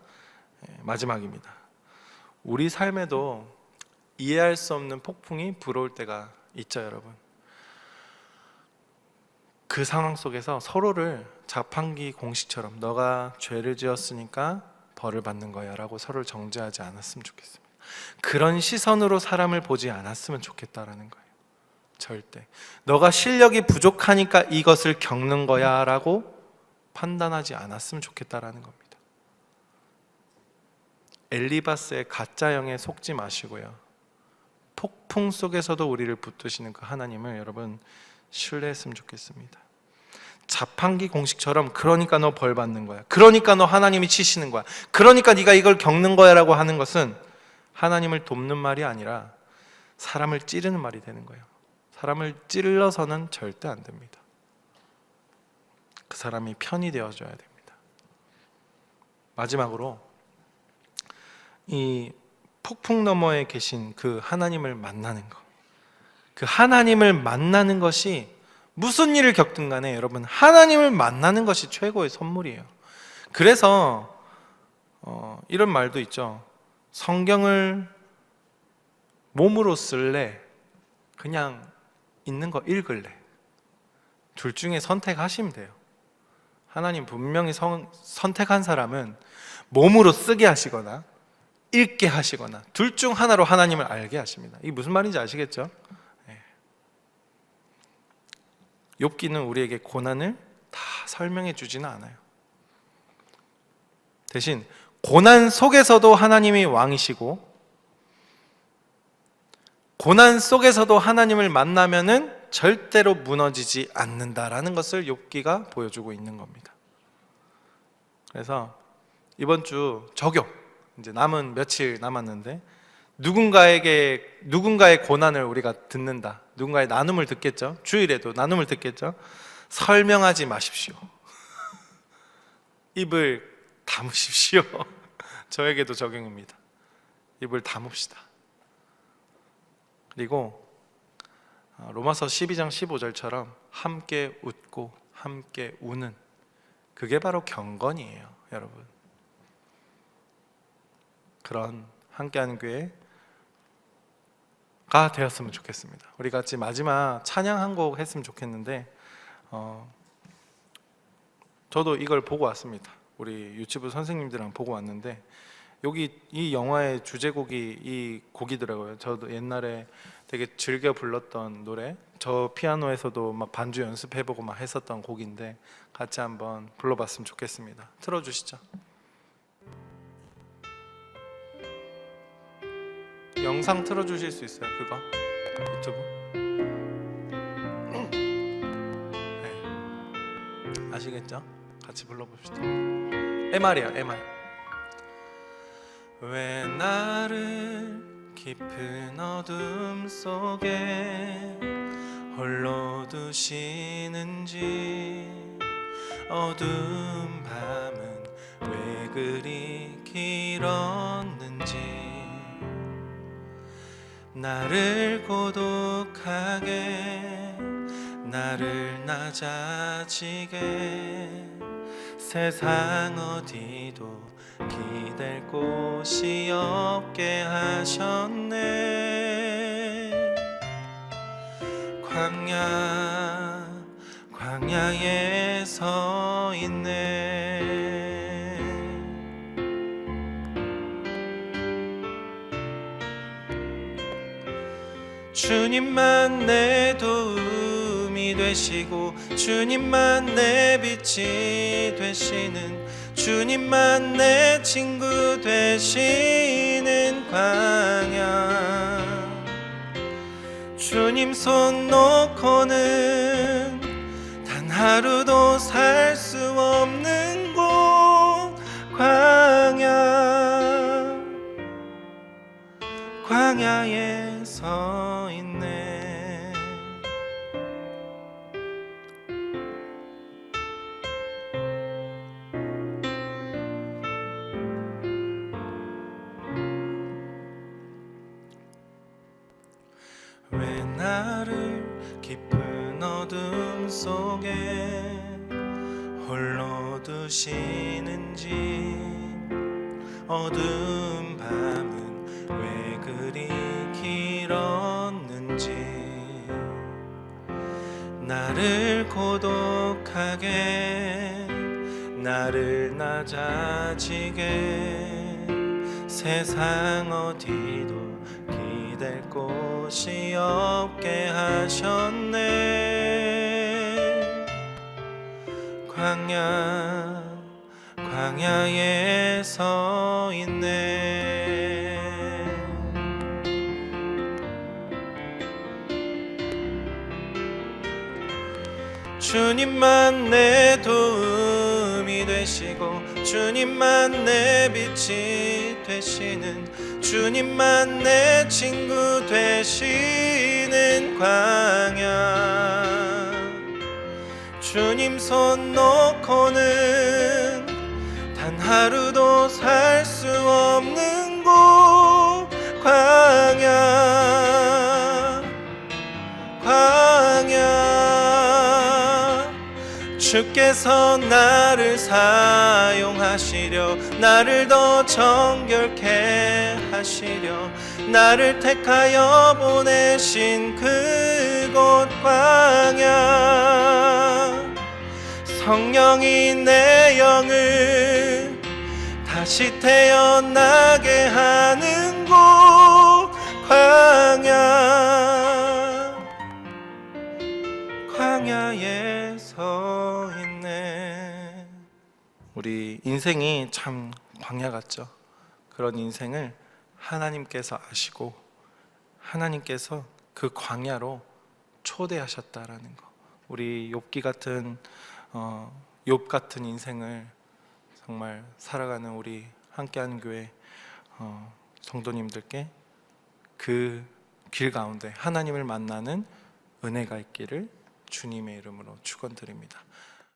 마지막입니다. 우리 삶에도 이해할 수 없는 폭풍이 불어올 때가 있죠, 여러분. 그 상황 속에서 서로를 자판기 공식처럼 너가 죄를 지었으니까 벌을 받는 거야 라고 서로를 정죄하지 않았으면 좋겠습니다. 그런 시선으로 사람을 보지 않았으면 좋겠다라는 거예요. 절대 너가 실력이 부족하니까 이것을 겪는 거야 라고 판단하지 않았으면 좋겠다라는 겁니다. 엘리바스의 가짜형에 속지 마시고요, 폭풍 속에서도 우리를 붙드시는 그 하나님을 여러분 신뢰했으면 좋겠습니다. 자판기 공식처럼 그러니까 너 벌 받는 거야, 그러니까 너 하나님이 치시는 거야, 그러니까 네가 이걸 겪는 거야 라고 하는 것은 하나님을 돕는 말이 아니라 사람을 찌르는 말이 되는 거예요. 사람을 찔러서는 절대 안 됩니다. 그 사람이 편이 되어줘야 됩니다. 마지막으로 이 폭풍 너머에 계신 그 하나님을 만나는 것, 그 하나님을 만나는 것이 무슨 일을 겪든 간에 여러분 하나님을 만나는 것이 최고의 선물이에요. 그래서 이런 말도 있죠. 성경을 몸으로 쓸래? 그냥 있는 거 읽을래? 둘 중에 선택하시면 돼요. 하나님 분명히 선택한 사람은 몸으로 쓰게 하시거나 읽게 하시거나 둘 중 하나로 하나님을 알게 하십니다. 이게 무슨 말인지 아시겠죠? 욥기는 우리에게 고난을 다 설명해 주지는 않아요. 대신 고난 속에서도 하나님이 왕이시고 고난 속에서도 하나님을 만나면은 절대로 무너지지 않는다라는 것을 욥기가 보여주고 있는 겁니다. 그래서 이번 주 적용, 이제 남은 며칠 남았는데 누군가의 고난을 우리가 듣는다, 누군가의 나눔을 듣겠죠. 주일에도 나눔을 듣겠죠. 설명하지 마십시오. 입을 다무십시오. 저에게도 적용입니다. 입을 다뭅시다. 그리고 로마서 12장 15절처럼 함께 웃고 함께 우는, 그게 바로 경건이에요, 여러분. 그런 함께하는 교회가 되었으면 좋겠습니다. 우리 같이 마지막 찬양 한 곡 했으면 좋겠는데 저도 이걸 보고 왔습니다. 우리 유치부 선생님들이랑 보고 왔는데 여기 이 영화의 주제곡이 이 곡이더라고요. 저도 옛날에 되게 즐겨 불렀던 노래, 저 피아노에서도 막 반주 연습해보고 막 했었던 곡인데 같이 한번 불러봤으면 좋겠습니다. 틀어주시죠. 영상 틀어주실 수 있어요? 그거 유튜브? 네. 아시겠죠? 같이 불러봅시다. MR이야, MR. 왜 나를 깊은 어둠 속에 홀로 두시는지, 어두운 밤은 왜 그리 길었는지, 나를 고독하게, 나를 낮아지게, 세상 어디도 기댈 곳이 없게 하셨네. 광야에 서 있네. 주님만 내 도움이 되시고 주님만 내 빛이 되시는, 주님만 내 친구 되시는 광야. 주님 손 놓고는 단 하루도 살 수 없는 곳, 광야. 광야에 서 있네. 왜 나를 깊은 어둠 속에 홀로 두시는지, 어두운 밤은 왜 그리 길었는지, 나를 고독하게, 나를 낮아지게, 세상 어디도 기댈 곳이 없게 하셨네. 광야에 서 있네. 주님만 내 도움이 되시고, 주님만 내 빛이 되시는, 주님만 내 친구 되시는 광야. 주님 손 놓고는 단 하루도 살 수 없는 곳, 광야. 주께서 나를 사용하시려, 나를 더 정결케 하시려, 나를 택하여 보내신 그곳 광야. 성령이 내 영을 다시 태어나게 하는 곳, 광야에 서 있네. 우리 인생이 참 광야 같죠. 그런 인생을 하나님께서 아시고 하나님께서 그 광야로 초대하셨다라는 거. 우리 욥기 같은 욥 같은 인생을 정말 살아가는 우리 함께하는 교회 성도님들께 그 길 가운데 하나님을 만나는 은혜가 있기를 주님의 이름으로 축원드립니다.